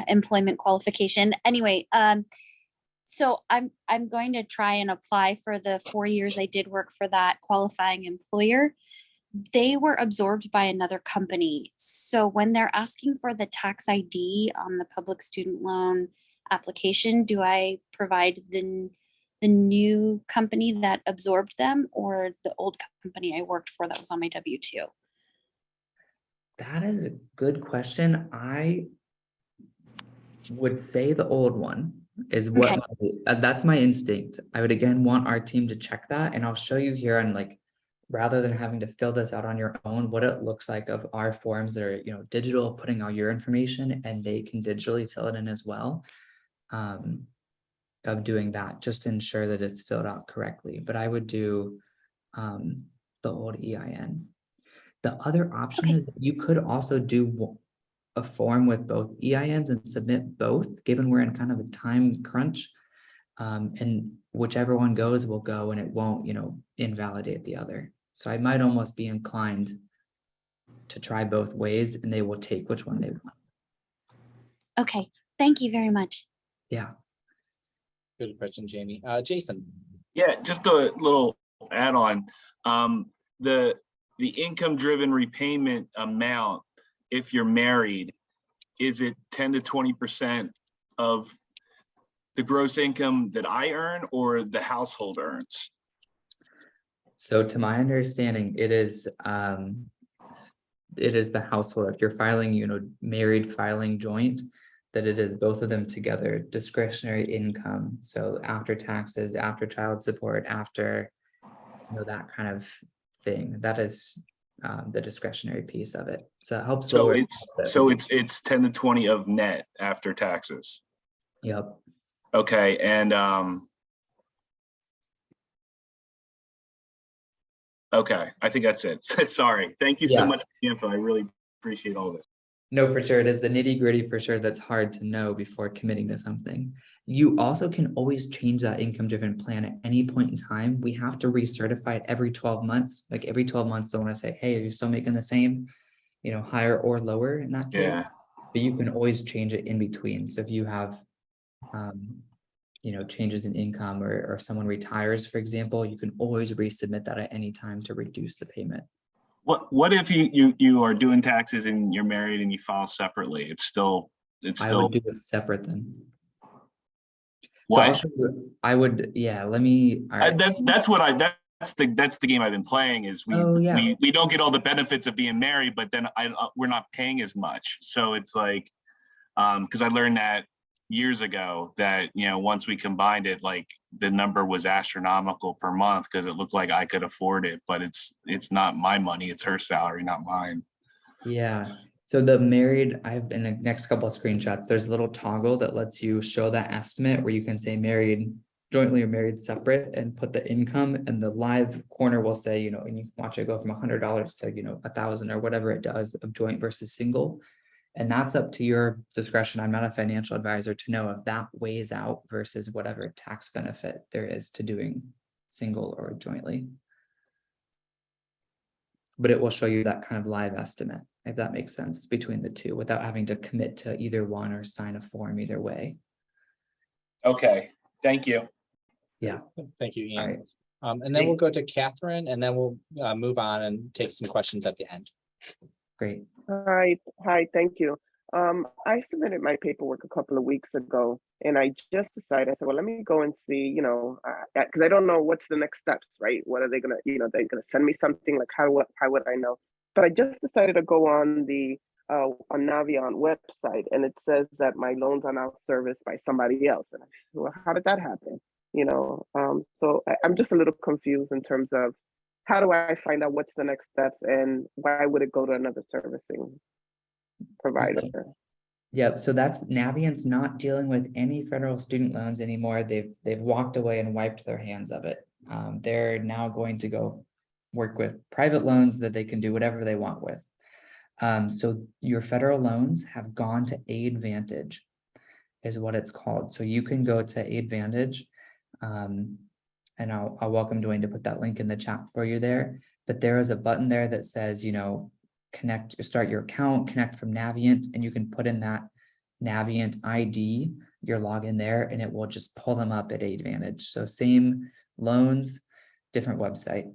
employment qualification. Anyway, so I'm going to try and apply for the 4 years I did work for that qualifying employer. They were absorbed by another company. So when they're asking for the tax ID on the public student loan application, do I provide the new company that absorbed them or the old company I worked for that was on my W-2? That is a good question. I would say the old one, is what, Okay. that's my instinct. I would again want our team to check that, and I'll show you here on like, rather than having to fill this out on your own, what it looks like of our forms that are, digital, putting all your information, and they can digitally fill it in as well. Of doing that, just to ensure that it's filled out correctly, but I would do the old EIN. The other option Okay. is you could also do a form with both EINs and submit both, given we're in kind of a time crunch. And whichever one goes will go, and it won't, invalidate the other. So I might almost be inclined to try both ways, and they will take which one they want. Okay. Thank you very much. Yeah. Good question, Jamie. Jason. Yeah, just a little add-on. The income-driven repayment amount, if you're married, is it 10 to 20% of the gross income that I earn or the household earns? So to my understanding, it is the household. If you're filing, married filing joint, that it is both of them together, discretionary income. So after taxes, after child support, after, that kind of thing, that is the discretionary piece of it. So it helps So lower. it's 10 to 20 of net after taxes. Yep. Okay, and okay, I think that's it. Sorry. Thank you so Yeah. much for the info. I really appreciate all this. No, for sure. It is the nitty gritty for sure. That's hard to know before committing to something. You also can always change that income driven plan at any point in time. We have to recertify it every 12 months. Like every 12 months, they want to say, hey, are you still making the same, higher or lower in that case? Yeah. But you can always change it in between. So if you have, changes in income or someone retires, for example, you can always resubmit that at any time to reduce the payment. What if you are doing taxes and you're married and you file separately? I would do it separate then. So What? I'll show you, let me, all right. That's the game I've been playing is we don't get all the benefits of being married, but then we're not paying as much. So it's like, because I learned that years ago that, once we combined it, like the number was astronomical per month because it looked like I could afford it, but it's not my money, it's her salary, not mine. Yeah. So the married, I have in the next couple of screenshots, there's a little toggle that lets you show that estimate where you can say married jointly or married separate and put the income, and the live corner will say, and you can watch it go from $100 to, $1,000 or whatever it does of joint versus single. And that's up to your discretion. I'm not a financial advisor to know if that weighs out versus whatever tax benefit there is to doing single or jointly. But it will show you that kind of live estimate, if that makes sense, between the two without having to commit to either one or sign a form either way. Okay, thank you. Yeah. Thank you, Ian. All right. And then we'll go to Catherine, and then we'll move on and take some questions at the end. Great. Hi, thank you. I submitted my paperwork a couple of weeks ago, and I just decided, I said, well, let me go and see, because I don't know what's the next steps, right? What are they gonna, they're gonna send me something, like how would I know? But I just decided to go on the on Navient website, and it says that my loans are now serviced by somebody else. And well, how did that happen? So I'm just a little confused in terms of how do I find out what's the next steps and why would it go to another servicing provider? Yep. So that's Navient's not dealing with any federal student loans anymore. They've walked away and wiped their hands of it. They're now going to go work with private loans that they can do whatever they want with. So your federal loans have gone to AidVantage is what it's called. So you can go to AidVantage, and I'll welcome Dwayne to put that link in the chat for you there. But there is a button there that says, connect, start your account, connect from Navient, and you can put in that Navient ID, your login there, and it will just pull them up at AidVantage. So same loans, different website.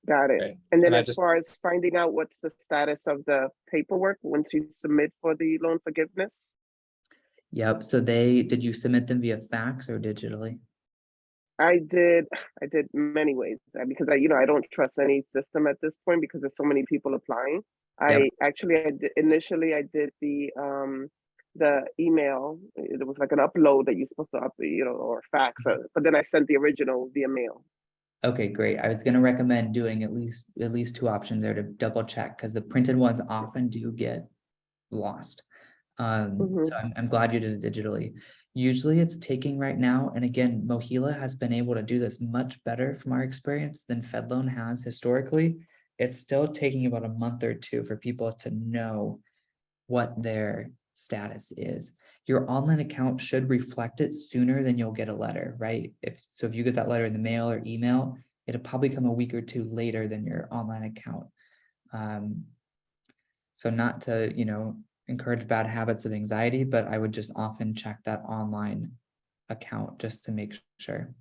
Got it. Okay. And then And as far as finding out what's the status of the paperwork once you submit for the loan forgiveness? Yep. So did you submit them via fax or digitally? I did many ways because I don't trust any system at this point because there's so many people applying. Yep. Initially I did the the email. It was like an upload that you're supposed to or fax, but then I sent the original via mail. Okay, great. I was gonna recommend doing at least two options there to double check, because the printed ones often do get lost. So I'm glad you did it digitally. Usually it's taking right now, and again, Mohila has been able to do this much better from our experience than FedLoan has historically. It's still taking about a month or two for people to know what their status is. Your online account should reflect it sooner than you'll get a letter, right? If you get that letter in the mail or email, it'll probably come a week or two later than your online account. So not to, encourage bad habits of anxiety, but I would just often check that online account just to make sure.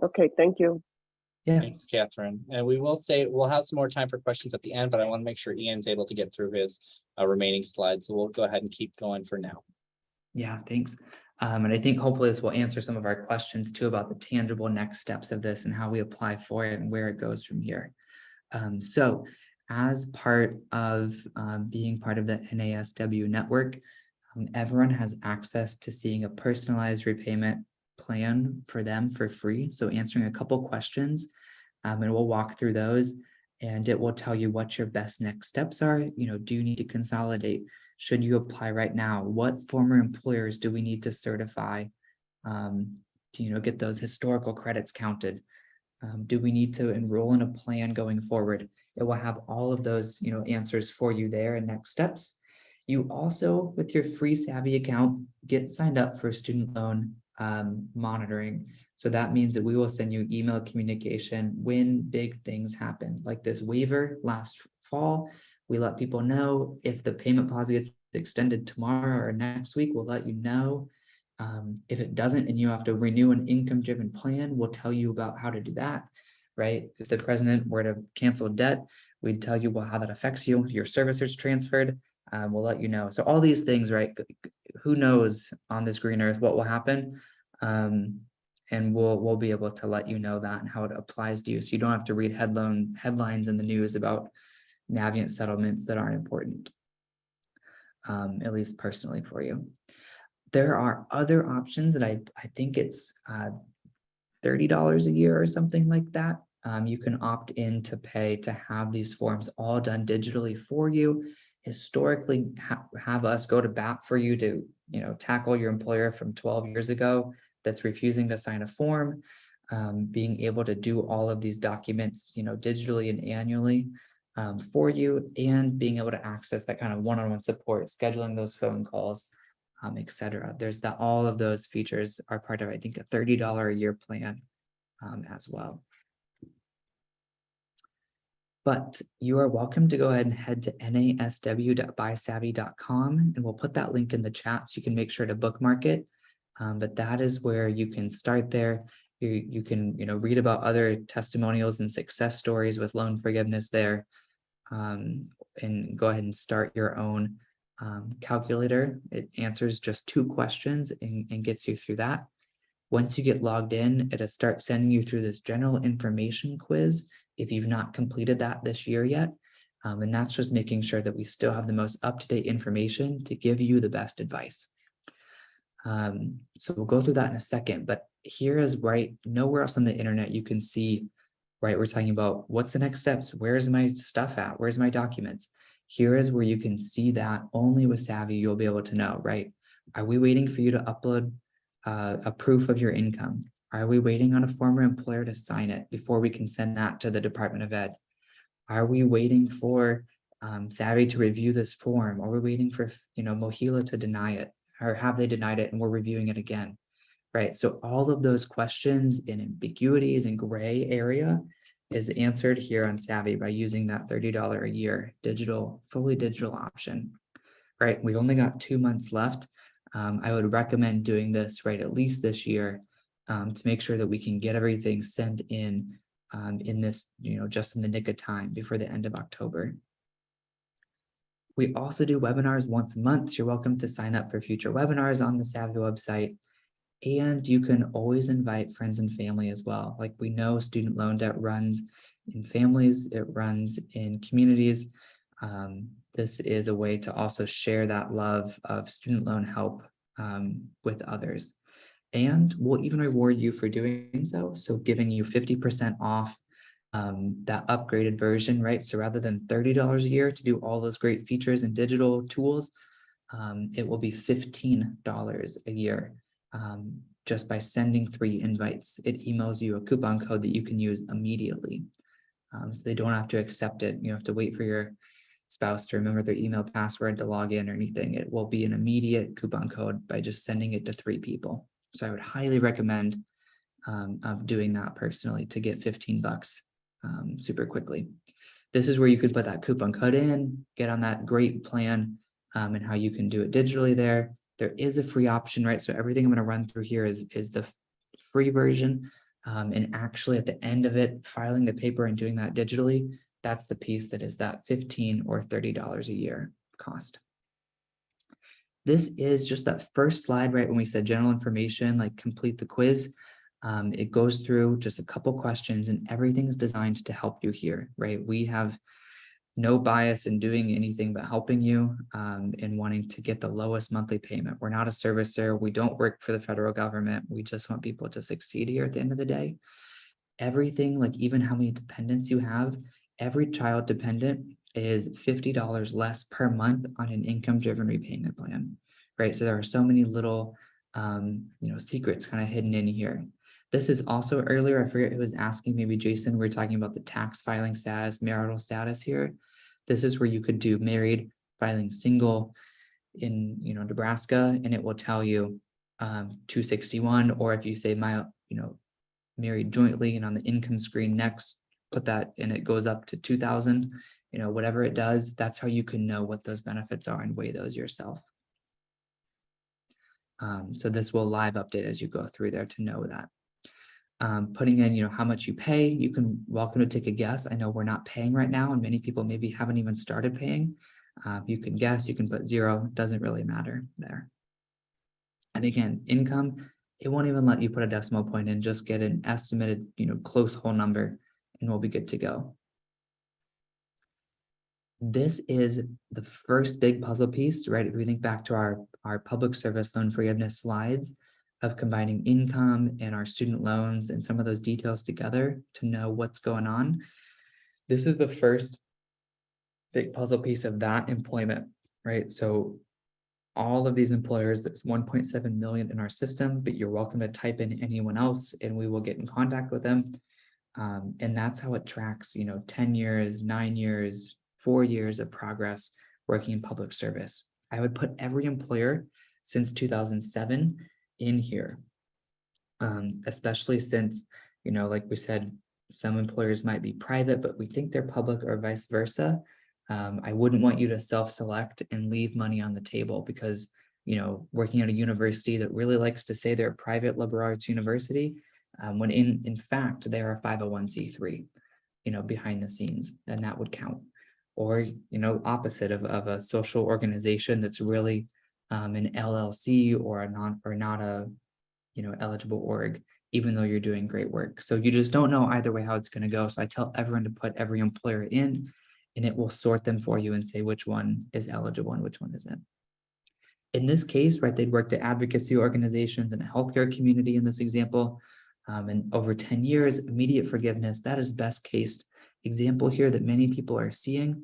Okay, thank you. Yeah, Thanks, Catherine. And we will say, we'll have some more time for questions at the end, but I want to make sure Ian's able to get through his remaining slides. So we'll go ahead and keep going for now. yeah, thanks. And I think hopefully this will answer some of our questions too about the tangible next steps of this and how we apply for it and where it goes from here. So as part of being part of the NASW network, everyone has access to seeing a personalized repayment plan for them for free. So answering a couple questions, and we'll walk through those, and it will tell you what your best next steps are. Do you need to consolidate? Should you apply right now? What former employers do we need to certify to get those historical credits counted? Do we need to enroll in a plan going forward? It will have all of those answers for you there and next steps. You also, with your free SAVI account, get signed up for student loan monitoring. So that means that we will send you email communication when big things happen, like this waiver last fall. We let people know if the payment pause gets extended tomorrow or next week, we'll let you know. If it doesn't and you have to renew an income-driven plan, we'll tell you about how to do that, right? If the president were to cancel debt, we'd tell you how that affects you. If your servicer's transferred, we'll let you know. So all these things, right? Who knows on this green earth what will happen? And we'll be able to let you know that and how it applies to you. So you don't have to read headlines in the news about Navient settlements that aren't important, at least personally for you. There are other options that I think it's $30 a year or something like that. You can opt in to pay to have these forms all done digitally for you. Historically, have us go to bat for you to tackle your employer from 12 years ago that's refusing to sign a form. Being able to do all of these documents digitally and annually for you, and being able to access that kind of one-on-one support, scheduling those phone calls, etc. There's that, all of those features are part of, I think, a $30 a year plan as well. But you are welcome to go ahead and head to nasw.bysavvy.com, and we'll put that link in the chat so you can make sure to bookmark it. But that is where you can start there. You can read about other testimonials and success stories with loan forgiveness there, and go ahead and start your own calculator. It answers just 2 questions and gets you through that. Once you get logged in, it'll start sending you through this general information quiz if you've not completed that this year yet. And that's just making sure that we still have the most up-to-date information to give you the best advice. So we'll go through that in a second, but here is nowhere else on the internet you can see, right? We're talking about what's the next steps? Where's my stuff at? Where's my documents? Here is where you can see that. Only with SAVI you'll be able to know, right? Are we waiting for you to upload a proof of your income? Are we waiting on a former employer to sign it before we can send that to the Department of Ed? Are we waiting for SAVI to review this form? Are we waiting for Mohila to deny it? Or have they denied it and we're reviewing it again? Right. So all of those questions and ambiguities and gray area is answered here on SAVI by using that $30 a year fully digital option. Right. We've only got 2 months left. I would recommend doing this at least this year to make sure that we can get everything sent in this, just in the nick of time before the end of October. We also do webinars once a month. You're welcome to sign up for future webinars on the SAVI website. And you can always invite friends and family as well. Like, we know student loan debt runs in families, it runs in communities. This is a way to also share that love of student loan help with others. And we'll even reward you for doing so. So giving you 50% off that upgraded version, right? So rather than $30 a year to do all those great features and digital tools, it will be $15 a year just by sending 3 invites. It emails you a coupon code that you can use immediately. So they don't have to accept it. You have to wait for your spouse to remember their email password to log in or anything. It will be an immediate coupon code by just sending it to 3 people. So I would highly recommend of doing that personally to get $15 super quickly. This is where you could put that coupon code in, get on that great plan, and how you can do it digitally there. There is a free option, right? So everything I'm going to run through here is the free version. And actually at the end of it, filing the paper and doing that digitally, that's the piece that is that $15 or $30 a year cost. This is just that first slide, right? When we said general information, like complete the quiz, it goes through just a couple questions and everything's designed to help you here, right? We have no bias in doing anything but helping you in wanting to get the lowest monthly payment. We're not a servicer. We don't work for the federal government. We just want people to succeed here at the end of the day. Everything, like even how many dependents you have, every child dependent is $50 less per month on an income-driven repayment plan, right? So there are so many little, secrets kind of hidden in here. This is also earlier, I forget who was asking, maybe Jason, we were talking about the tax filing status, marital status here. This is where you could do married, filing single in, Nebraska, and it will tell you 261, or if you say married jointly and on the income screen next, put that and it goes up to 2,000, whatever it does, that's how you can know what those benefits are and weigh those yourself. So this will live update as you go through there to know that. Putting in, how much you pay, you can welcome to take a guess. I know we're not paying right now and many people maybe haven't even started paying. You can guess, you can put 0, doesn't really matter there. And again, income, it won't even let you put a decimal point in, just get an estimated, close whole number and we'll be good to go. This is the first big puzzle piece, right? If we think back to our public service loan forgiveness slides of combining income and our student loans and some of those details together to know what's going on. This is the first big puzzle piece of that employment, right? So all of these employers, there's 1.7 million in our system, but you're welcome to type in anyone else and we will get in contact with them. And that's how it tracks, 10 years, 9 years, 4 years of progress working in public service. I would put every employer since 2007 in here, especially since, like we said, some employers might be private, but we think they're public or vice versa. I wouldn't want you to self-select and leave money on the table because, working at a university that really likes to say they're a private liberal arts university, when in fact, they're a 501c3, behind the scenes, and that would count. Or, opposite of a social organization that's really an LLC or not a, eligible org, even though you're doing great work. So you just don't know either way how it's going to go. So I tell everyone to put every employer in, and it will sort them for you and say which one is eligible and which one isn't. In this case, right, they'd worked at advocacy organizations and a healthcare community in this example. And over 10 years, immediate forgiveness, that is best case example here that many people are seeing.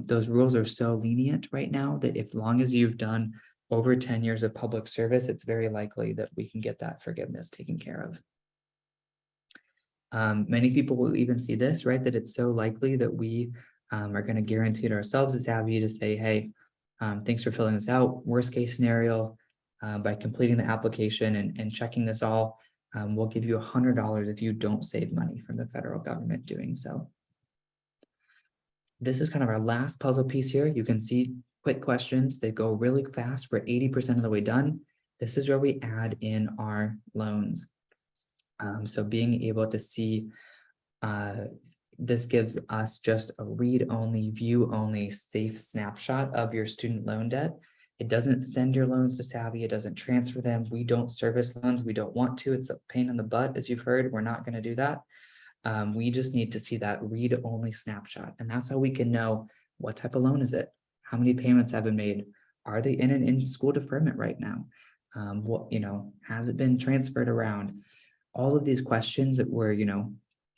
Those rules are so lenient right now that if long as you've done over 10 years of public service, it's very likely that we can get that forgiveness taken care of. Many people will even see this, right, that it's so likely that we are going to guarantee it ourselves as SAVI to say, hey, thanks for filling this out. Worst case scenario, by completing the application and checking this all, we'll give you $100 if you don't save money from the federal government doing so. This is kind of our last puzzle piece here. You can see quick questions. They go really fast. We're 80% of the way done. This is where we add in our loans. So being able to see, this gives us just a read-only, view-only safe snapshot of your student loan debt. It doesn't send your loans to SAVI. It doesn't transfer them. We don't service loans. We don't want to. It's a pain in the butt, as you've heard. We're not going to do that. We just need to see that read-only snapshot. And that's how we can know What type of loan is it? How many payments have been made? Are they in an in-school deferment right now? What, has it been transferred around? All of these questions that we're,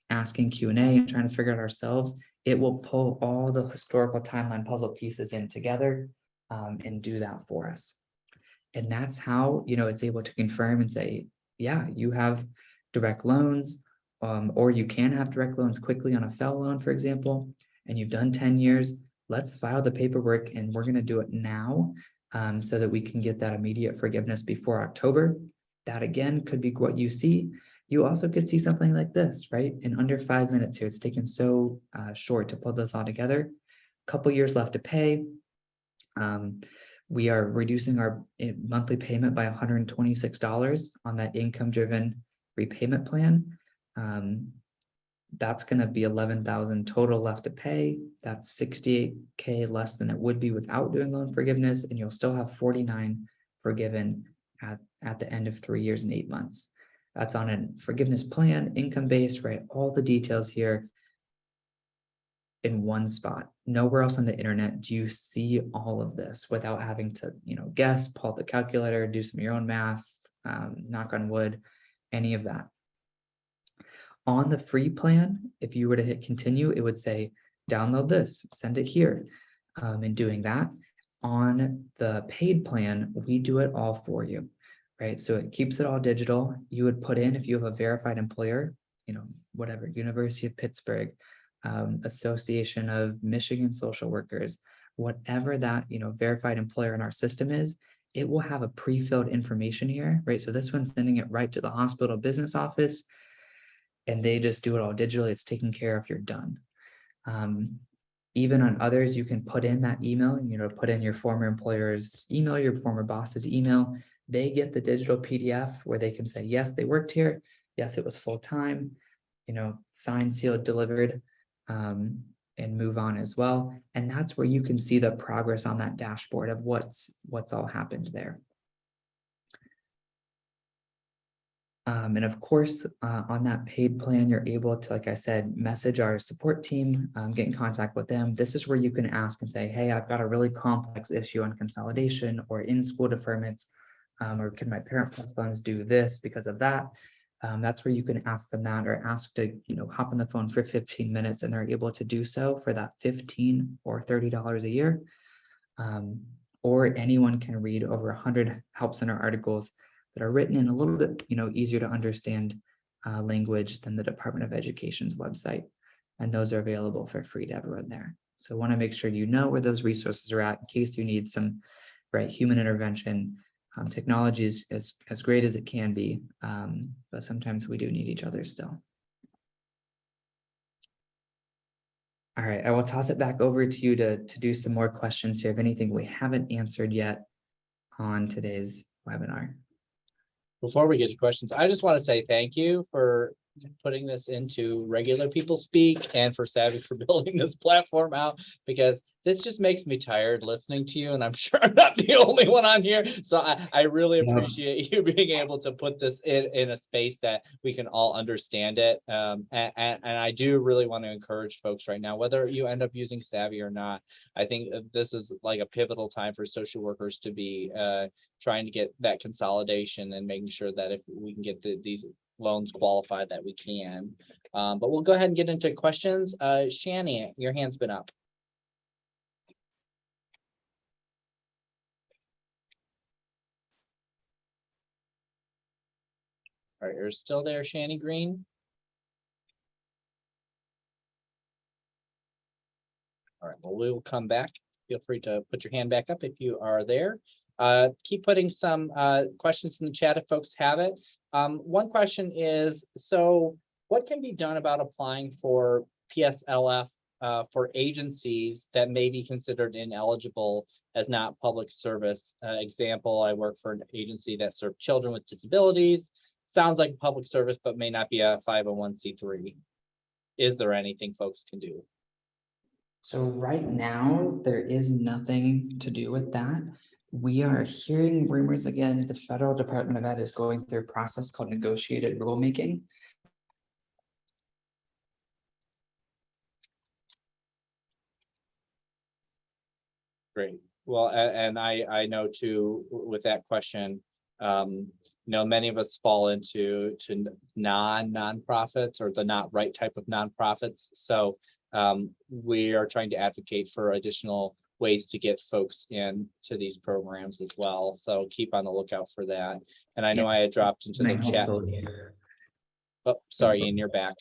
asking Q&A and trying to figure out ourselves, it will pull all the historical timeline puzzle pieces in together and do that for us. And that's how, it's able to confirm and say, yeah, you have direct loans, or you can have direct loans quickly on a FFEL loan, for example, and you've done 10 years. Let's file the paperwork, and we're going to do it now so that we can get that immediate forgiveness before October. That again could be what you see. You also could see something like this, right? In under 5 minutes here, it's taken so short to pull this all together. Couple years left to pay. We are reducing our monthly payment by $126 on that income-driven repayment plan. That's going to be $11,000 total left to pay. That's $68K less than it would be without doing loan forgiveness, and you'll still have $49,000 forgiven at the end of 3 years and 8 months. That's on a forgiveness plan, income-based, right? All the details here in one spot. Nowhere else on the internet do you see all of this without having to, guess, pull out the calculator, do some of your own math, knock on wood, any of that. On the free plan, if you were to hit continue, it would say, download this, send it here. And doing that, on the paid plan, we do it all for you, right? So it keeps it all digital. You would put in, if you have a verified employer, whatever, University of Pittsburgh, Association of Michigan Social Workers, whatever that, verified employer in our system is, it will have a pre-filled information here, right? So this one's sending it right to the hospital business office, and they just do it all digitally. It's taken care of, you're done. Even on others, you can put in that email, put in your former employer's email, your former boss's email. They get the digital PDF where they can say, yes, they worked here. Yes, it was full-time, signed, sealed, delivered, and move on as well. And that's where you can see the progress on that dashboard of what's all happened there. And of course, on that paid plan, you're able to, like I said, message our support team, get in contact with them. This is where you can ask and say, hey, I've got a really complex issue on consolidation or in-school deferments, or can my parent plus loans do this because of that? That's where you can ask them that, or ask to, hop on the phone for 15 minutes, and they're able to do so for that $15 or $30 a year. Or anyone can read over 100 Help Center articles that are written in a little bit, easier to understand language than the Department of Education's website. And those are available for free to everyone there. So I want to make sure you know where those resources are at in case you need some human intervention. Technology is as great as it can be, but sometimes we do need each other still. All right, I will toss it back over to you to do some more questions here, if anything we haven't answered yet on today's webinar. Before we get to questions, I just want to say thank you for putting this into regular people speak, and for SAVI for building this platform out, because this just makes me tired listening to you, and I'm sure I'm not the only one on here. So I really appreciate you being able to put this in a space that we can all understand it. And I do really want to encourage folks right now, whether you end up using SAVI or not. I think this is like a pivotal time for social workers to be trying to get that consolidation and making sure that if we can get these loans qualified, that we can. But we'll go ahead and get into questions. Shani, your hand's been up. All right, you're still there, Shani Green? All right, well, we will come back. Feel free to put your hand back up if you are there. Keep putting some questions in the chat if folks have it. One question is, so what can be done about applying for PSLF for agencies that may be considered ineligible as not public service? Example, I work for an agency that serves children with disabilities. Sounds like public service, but may not be a 501c3. Is there anything folks can do? So right now, there is nothing to do with that. We are hearing rumors again. The Federal Department of Ed is going through a process called negotiated rulemaking. Great. Well, and I know too, with that question, many of us fall into nonprofits or the not right type of nonprofits. So we are trying to advocate for additional ways to get folks into these programs as well. So keep on the lookout for that. And I know I had dropped into the chat. Oh, sorry, Ian, you're back.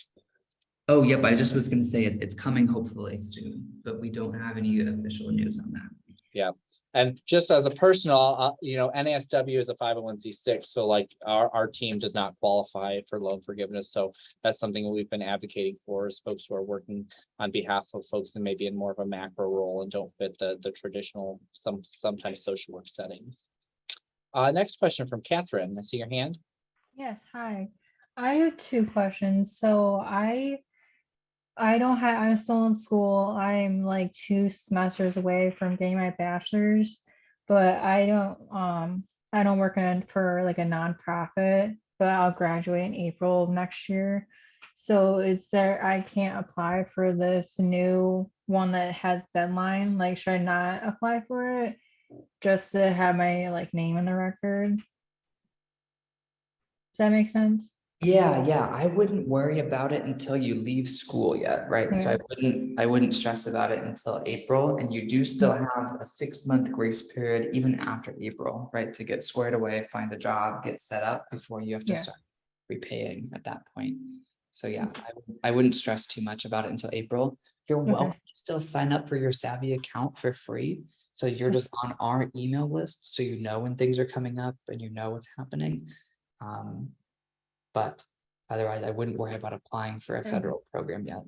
Oh, yep, I just was gonna say it's coming hopefully soon, but we don't have any official news on that. Yeah. And just as a personal, NASW is a 501c6. So like our team does not qualify for loan forgiveness. So that's something we've been advocating for, is folks who are working on behalf of folks and maybe in more of a macro role and don't fit the traditional, sometimes social work settings. Next question from Catherine. I see your hand. Yes, hi. I have two questions. So I'm still in school. I'm like 2 semesters away from getting my bachelor's, but I don't work for like a nonprofit, but I'll graduate in April of next year. So I can't apply for this new one that has deadline? Like, should I not apply for it just to have my like name in the record? Does that make sense? Yeah, I wouldn't worry about it until you leave school yet, right? So I wouldn't stress about it until April, and you do still have a 6-month grace period even after April, right? To get squared away, find a job, get set up before you have to start repaying at that point. So yeah, I wouldn't stress too much about it until April. You're welcome to still sign up for your SAVI account for free. So you're just on our email list, so you know when things are coming up and you know what's happening. But otherwise, I wouldn't worry about applying for a federal program yet.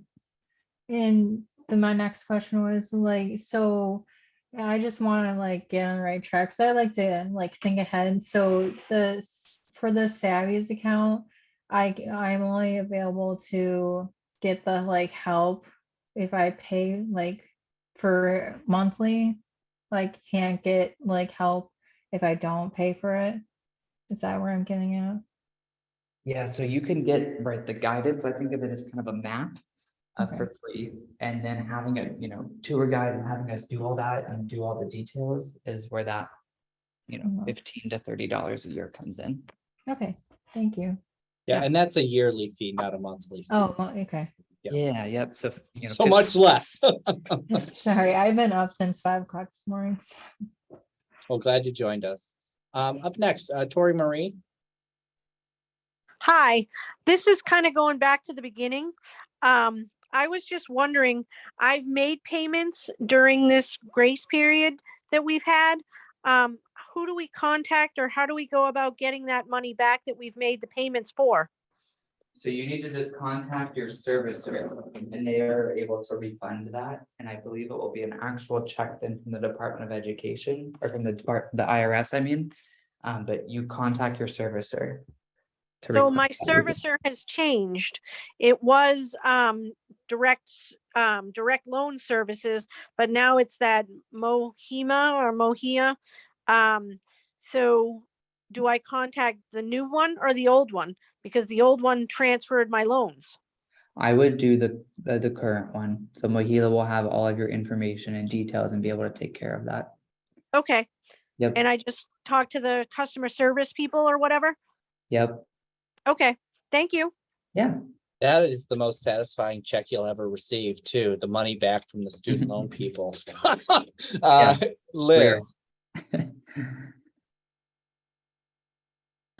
And then my next question was like, so I just want to like get on the right track. So I like to like think ahead. So for the SAVI's account, I'm only available to get the like help if I pay like for monthly. Like can't get like help if I don't pay for it. Is that where I'm getting at? Yeah, so you can get, right, the guidance, I think of it as kind of a map for free. And then having a, tour guide and having us do all that and do all the details is where that, $15 to $30 a year comes in. Okay, thank you. Yeah, and that's a yearly fee, not a monthly fee. Oh, okay. Yeah, yep. So, So much less. Sorry, I've been up since 5 o'clock this morning. Well, glad you joined us. Up next, Tori Marie. Hi, this is kind of going back to the beginning. I was just wondering, I've made payments during this grace period that we've had. Who do we contact, or how do we go about getting that money back that we've made the payments for? So you need to just contact your servicer and they are able to refund that. And I believe it will be an actual check then from the Department of Education, or from the IRS, I mean. But you contact your servicer. So my servicer has changed. It was direct loan services, but now it's that Mohia. So do I contact the new one or the old one? Because the old one transferred my loans. I would do the current one. So Mohila will have all of your information and details and be able to take care of that. Okay. Yep. And I just talk to the customer service people or whatever? Yep. Okay, thank you. Yeah. That is the most satisfying check you'll ever receive too. The money back from the student loan people. Liz.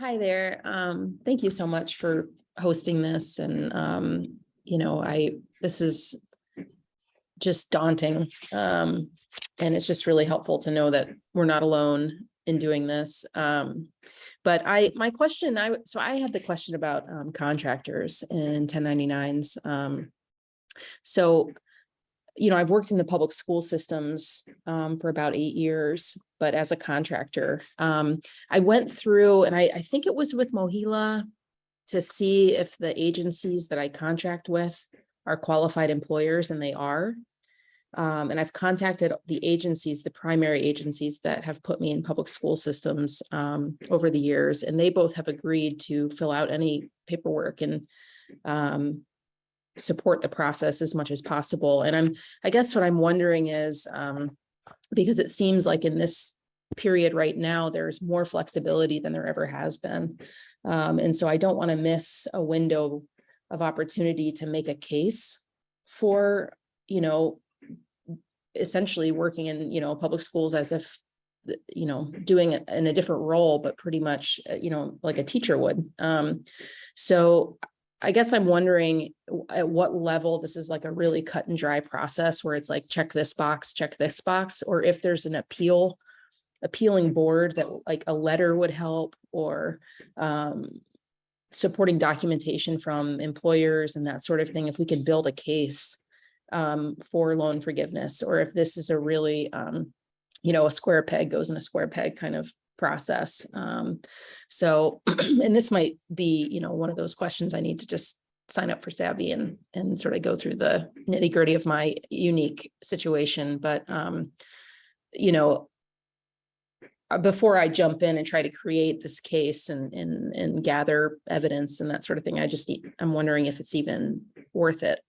Hi there. Thank you so much for hosting this. And, this is just daunting. And it's just really helpful to know that we're not alone in doing this. But I had the question about contractors and 1099s. I've worked in the public school systems for about 8 years, but as a contractor, I went through, and I think it was with Mohila, to see if the agencies that I contract with are qualified employers, and they are. And I've contacted the agencies, the primary agencies that have put me in public school systems over the years, and they both have agreed to fill out any paperwork and support the process as much as possible. And I guess what I'm wondering is, because it seems like in this period right now, there's more flexibility than there ever has been. And so I don't want to miss a window of opportunity to make a case for, you know, essentially working in, you know, public schools as if, you know, doing it in a different role, but pretty much, you know, like a teacher would. So I guess I'm wondering at what level this is like a really cut and dry process where it's like, check this box, or if there's an appealing board that like a letter would help, or supporting documentation from employers and that sort of thing, if we could build a case for loan forgiveness, or if this is a really, you know, a square peg goes in a square peg kind of process. So, and this might be, you know, one of those questions I need to just sign up for SAVI and sort of go through the nitty gritty of my unique situation. But, you know, before I jump in and try to create this case and gather evidence and that sort of thing, I'm wondering if it's even worth it.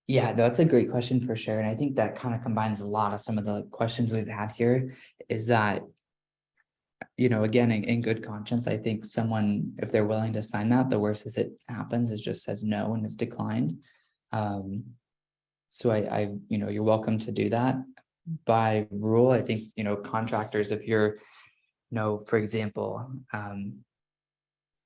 Yeah, that's a great question for sure. And I think that kind of combines a lot of some of the questions we've had here, is that, you know, again, in good conscience, I think someone, if they're willing to sign that, the worst as it happens is just says no and is declined. So you know, you're welcome to do that. By rule, I think, you know, contractors, if you're, you know, for example,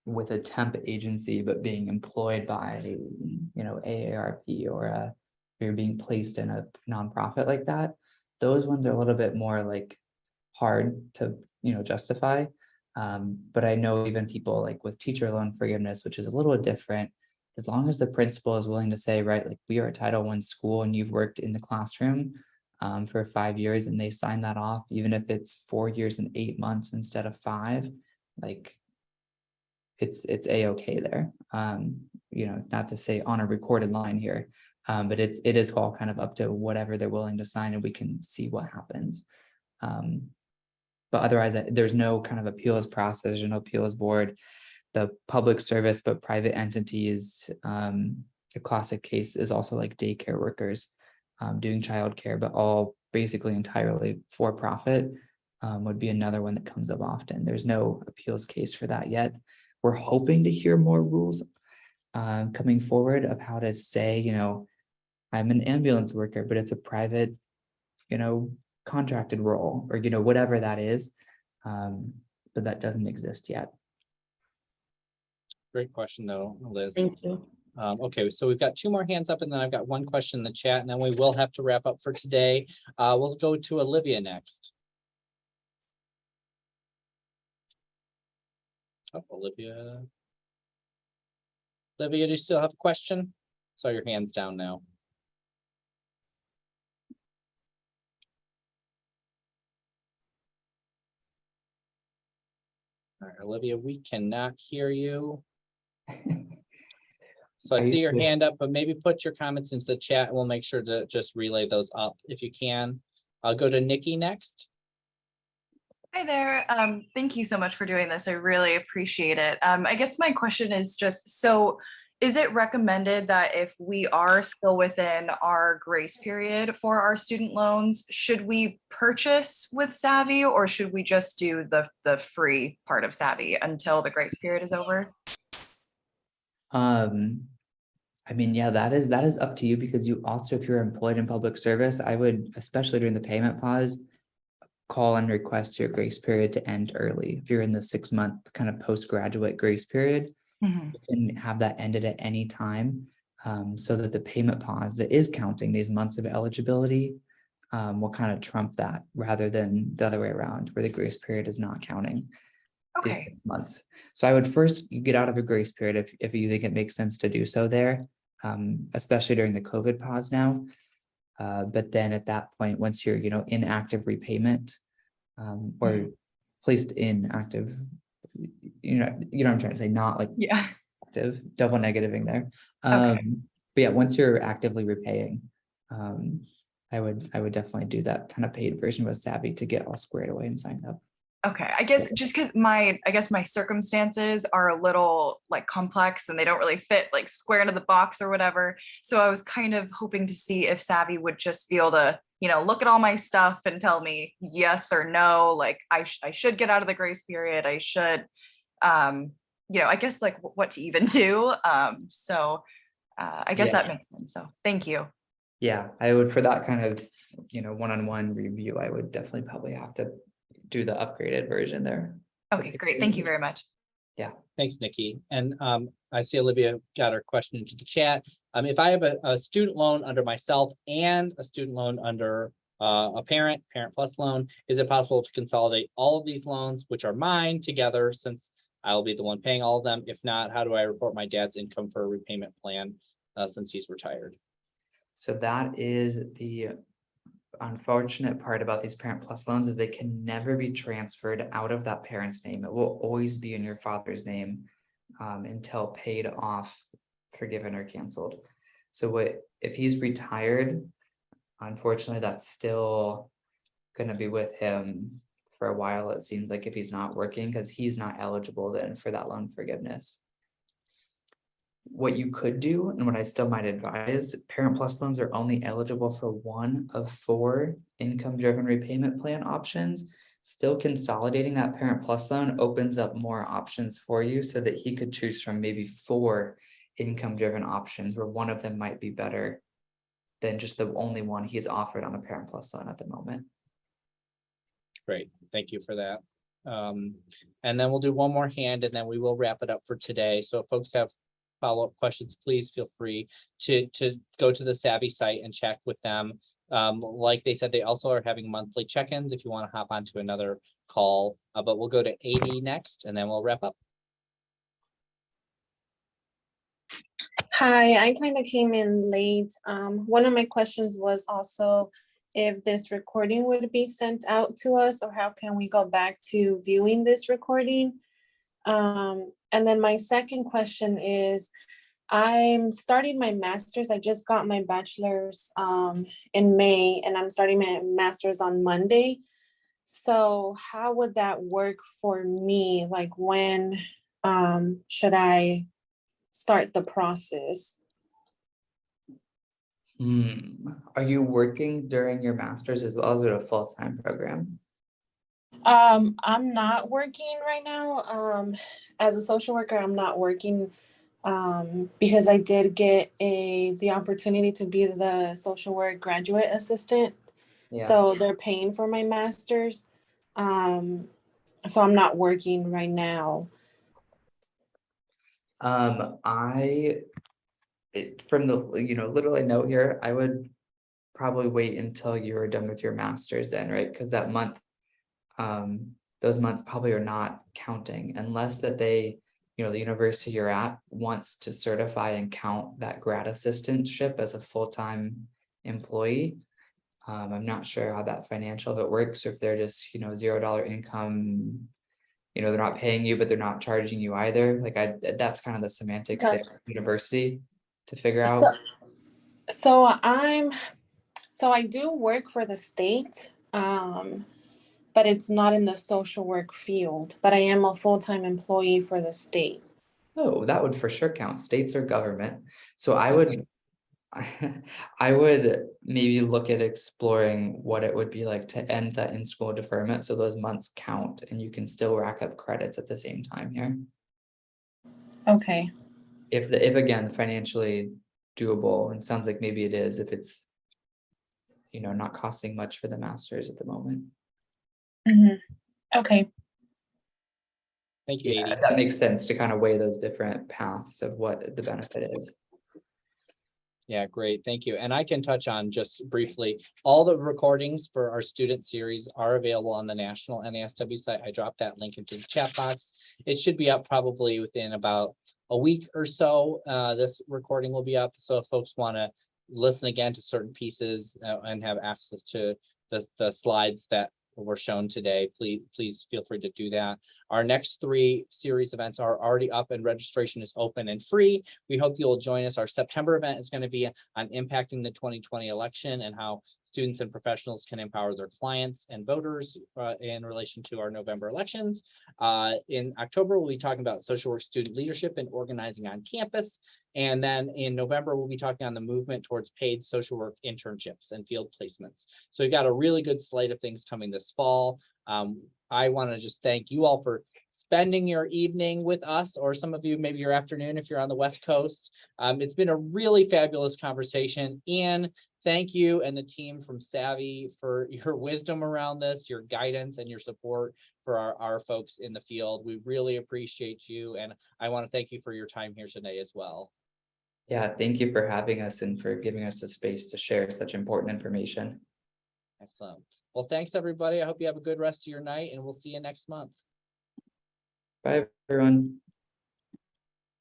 with a temp agency, but being employed by, you know, AARP, or you're being placed in a nonprofit like that, those ones are a little bit more like hard to, you know, justify. But I know even people like with teacher loan forgiveness, which is a little different, as long as the principal is willing to say, right, like we are a Title I school and you've worked in the classroom for 5 years, and they sign that off, even if it's 4 years and 8 months instead of 5, like it's a-okay there. You know, not to say on a recorded line here, but it is all kind of up to whatever they're willing to sign, and we can see what happens. But otherwise, there's no kind of appeals process, there's no appeals board. The public service but private entities, a classic case is also like daycare workers doing childcare, but all basically entirely for profit, would be another one that comes up often. There's no appeals case for that yet. We're hoping to hear more rules coming forward of how to say, you know, I'm an ambulance worker, but it's a private, you know, contracted role, or, you know, whatever that is. But that doesn't exist yet. Great question though, Liz. Thank you. Okay, so we've got 2 more hands up, and then I've got 1 question in the chat, and then we will have to wrap up for today. We'll go to Olivia next. Oh, Olivia. Olivia, do you still have a question? Saw your hands down now. All right, Olivia, we cannot hear you. So I Are you see your still- hand up, but maybe put your comments into the chat and we'll make sure to just relay those up if you can. I'll go to Nikki next. Hi there. Thank you so much for doing this. I really appreciate it. I guess my question is just, so is it recommended that if we are still within our grace period for our student loans, should we purchase with SAVI, or should we just do the free part of SAVI until the grace period is over? I mean, yeah, that is up to you, because you also, if you're employed in public service, I would, especially during the payment pause, call and request your grace period to end early. If you're in the 6-month kind of postgraduate grace period, you can have that ended at any time, so that the payment pause that is counting these months of eligibility will kind of trump that, rather than the other way around, where the grace period is not counting these Okay. 6 months. So I would first get out of a grace period if you think it makes sense to do so there, especially during the COVID pause now. But then at that point, once you're, you know, in active repayment, or placed in active, you know what I'm trying to say, not like Yeah. active, double negativing there. Okay. But yeah, once you're actively repaying, I would definitely do that kind of paid version with SAVI to get all squared away and signed up. Okay, I guess just because I guess my circumstances are a little like complex and they don't really fit like square into the box or whatever. So I was kind of hoping to see if SAVI would just be able to, look at all my stuff and tell me yes or no, like I should get out of the grace period. I should, I guess like what to even do. I guess Yeah. that makes sense. So thank you. Yeah, I would, for that kind of, one-on-one review, I would definitely probably have to do the upgraded version there. Okay, great. Thank you very much. Thanks, Nikki. And I see Olivia got her question into the chat. If I have a student loan under myself and a student loan under a parent plus loan, is it possible to consolidate all of these loans, which are mine, together, since I'll be the one paying all of them? If not, how do I report my dad's income for a repayment plan since he's retired? So that is the unfortunate part about these parent plus loans, is they can never be transferred out of that parent's name. It will always be in your father's name until paid off, forgiven, or canceled. So if he's retired, unfortunately, that's still going to be with him for a while, it seems like, if he's not working, because he's not eligible then for that loan forgiveness. What you could do, and what I still might advise, parent plus loans are only eligible for one of 4 income-driven repayment plan options. Still, consolidating that parent plus loan opens up more options for you, so that he could choose from maybe 4 income-driven options, where one of them might be better than just the only one he's offered on a parent plus loan at the moment. Great, thank you for that. And then we'll do one more hand, and then we will wrap it up for today. So if folks have follow-up questions, please feel free to go to the SAVI site and check with them. Like they said, they also are having monthly check-ins if you want to hop onto another call, but we'll go to 80 next, and then we'll wrap up. Hi, I kind of came in late. One of my questions was also if this recording would be sent out to us, or how can we go back to viewing this recording? And then my second question is, I'm starting my master's. I just got my bachelor's in May, and I'm starting my master's on Monday. So how would that work for me? Like, when should I start the process? Are you working during your master's as well as a full-time program? I'm not working right now. As a social worker, I'm not working because I did get the opportunity to be the social work graduate assistant. Yeah. So they're paying for my master's. So I'm not working right now. From the literally note here, I would probably wait until you're done with your master's then, right? Because that month, those months probably are not counting, unless that they, the university you're at wants to certify and count that grad assistantship as a full-time employee. I'm not sure how that financial of it works, or if they're just, $0 income, they're not paying you, but they're not charging you either. Like that's kind of the semantics there at university to figure out. So I do work for the state, but it's not in the social work field, but I am a full-time employee for the state. Oh, that would for sure count. States are government. So I would maybe look at exploring what it would be like to end that in-school deferment, so those months count and you can still rack up credits at the same time here. Okay. If again, financially doable, and sounds like maybe it is, if it's, not costing much for the masters at the moment. Okay. Thank you, Yeah, 80. that makes sense to kind of weigh those different paths of what the benefit is. Yeah, great. Thank you. And I can touch on just briefly, all the recordings for our student series are available on the National NASW site. I dropped that link into the chat box. It should be up probably within about a week or so. This recording will be up. So if folks want to listen again to certain pieces and have access to the slides that were shown today, please feel free to do that. Our next 3 series events are already up and registration is open and free. We hope you'll join us. Our September event is going to be on impacting the 2020 election and how students and professionals can empower their clients and voters in relation to our November elections. In October, we'll be talking about social work student leadership and organizing on campus. And then in November, we'll be talking on the movement towards paid social work internships and field placements. So we've got a really good slate of things coming this fall. I want to just thank you all for spending your evening with us, or some of you, maybe your afternoon if you're on the West Coast. It's been a really fabulous conversation. Ian, thank you and the team from SAVI for your wisdom around this, your guidance and your support for our folks in the field. We really appreciate you. And I want to thank you for your time here today as well. Yeah, thank you for having us and for giving us the space to share such important information. Excellent. Well, thanks, everybody. I hope you have a good rest of your night, and we'll see you next month. Bye, everyone.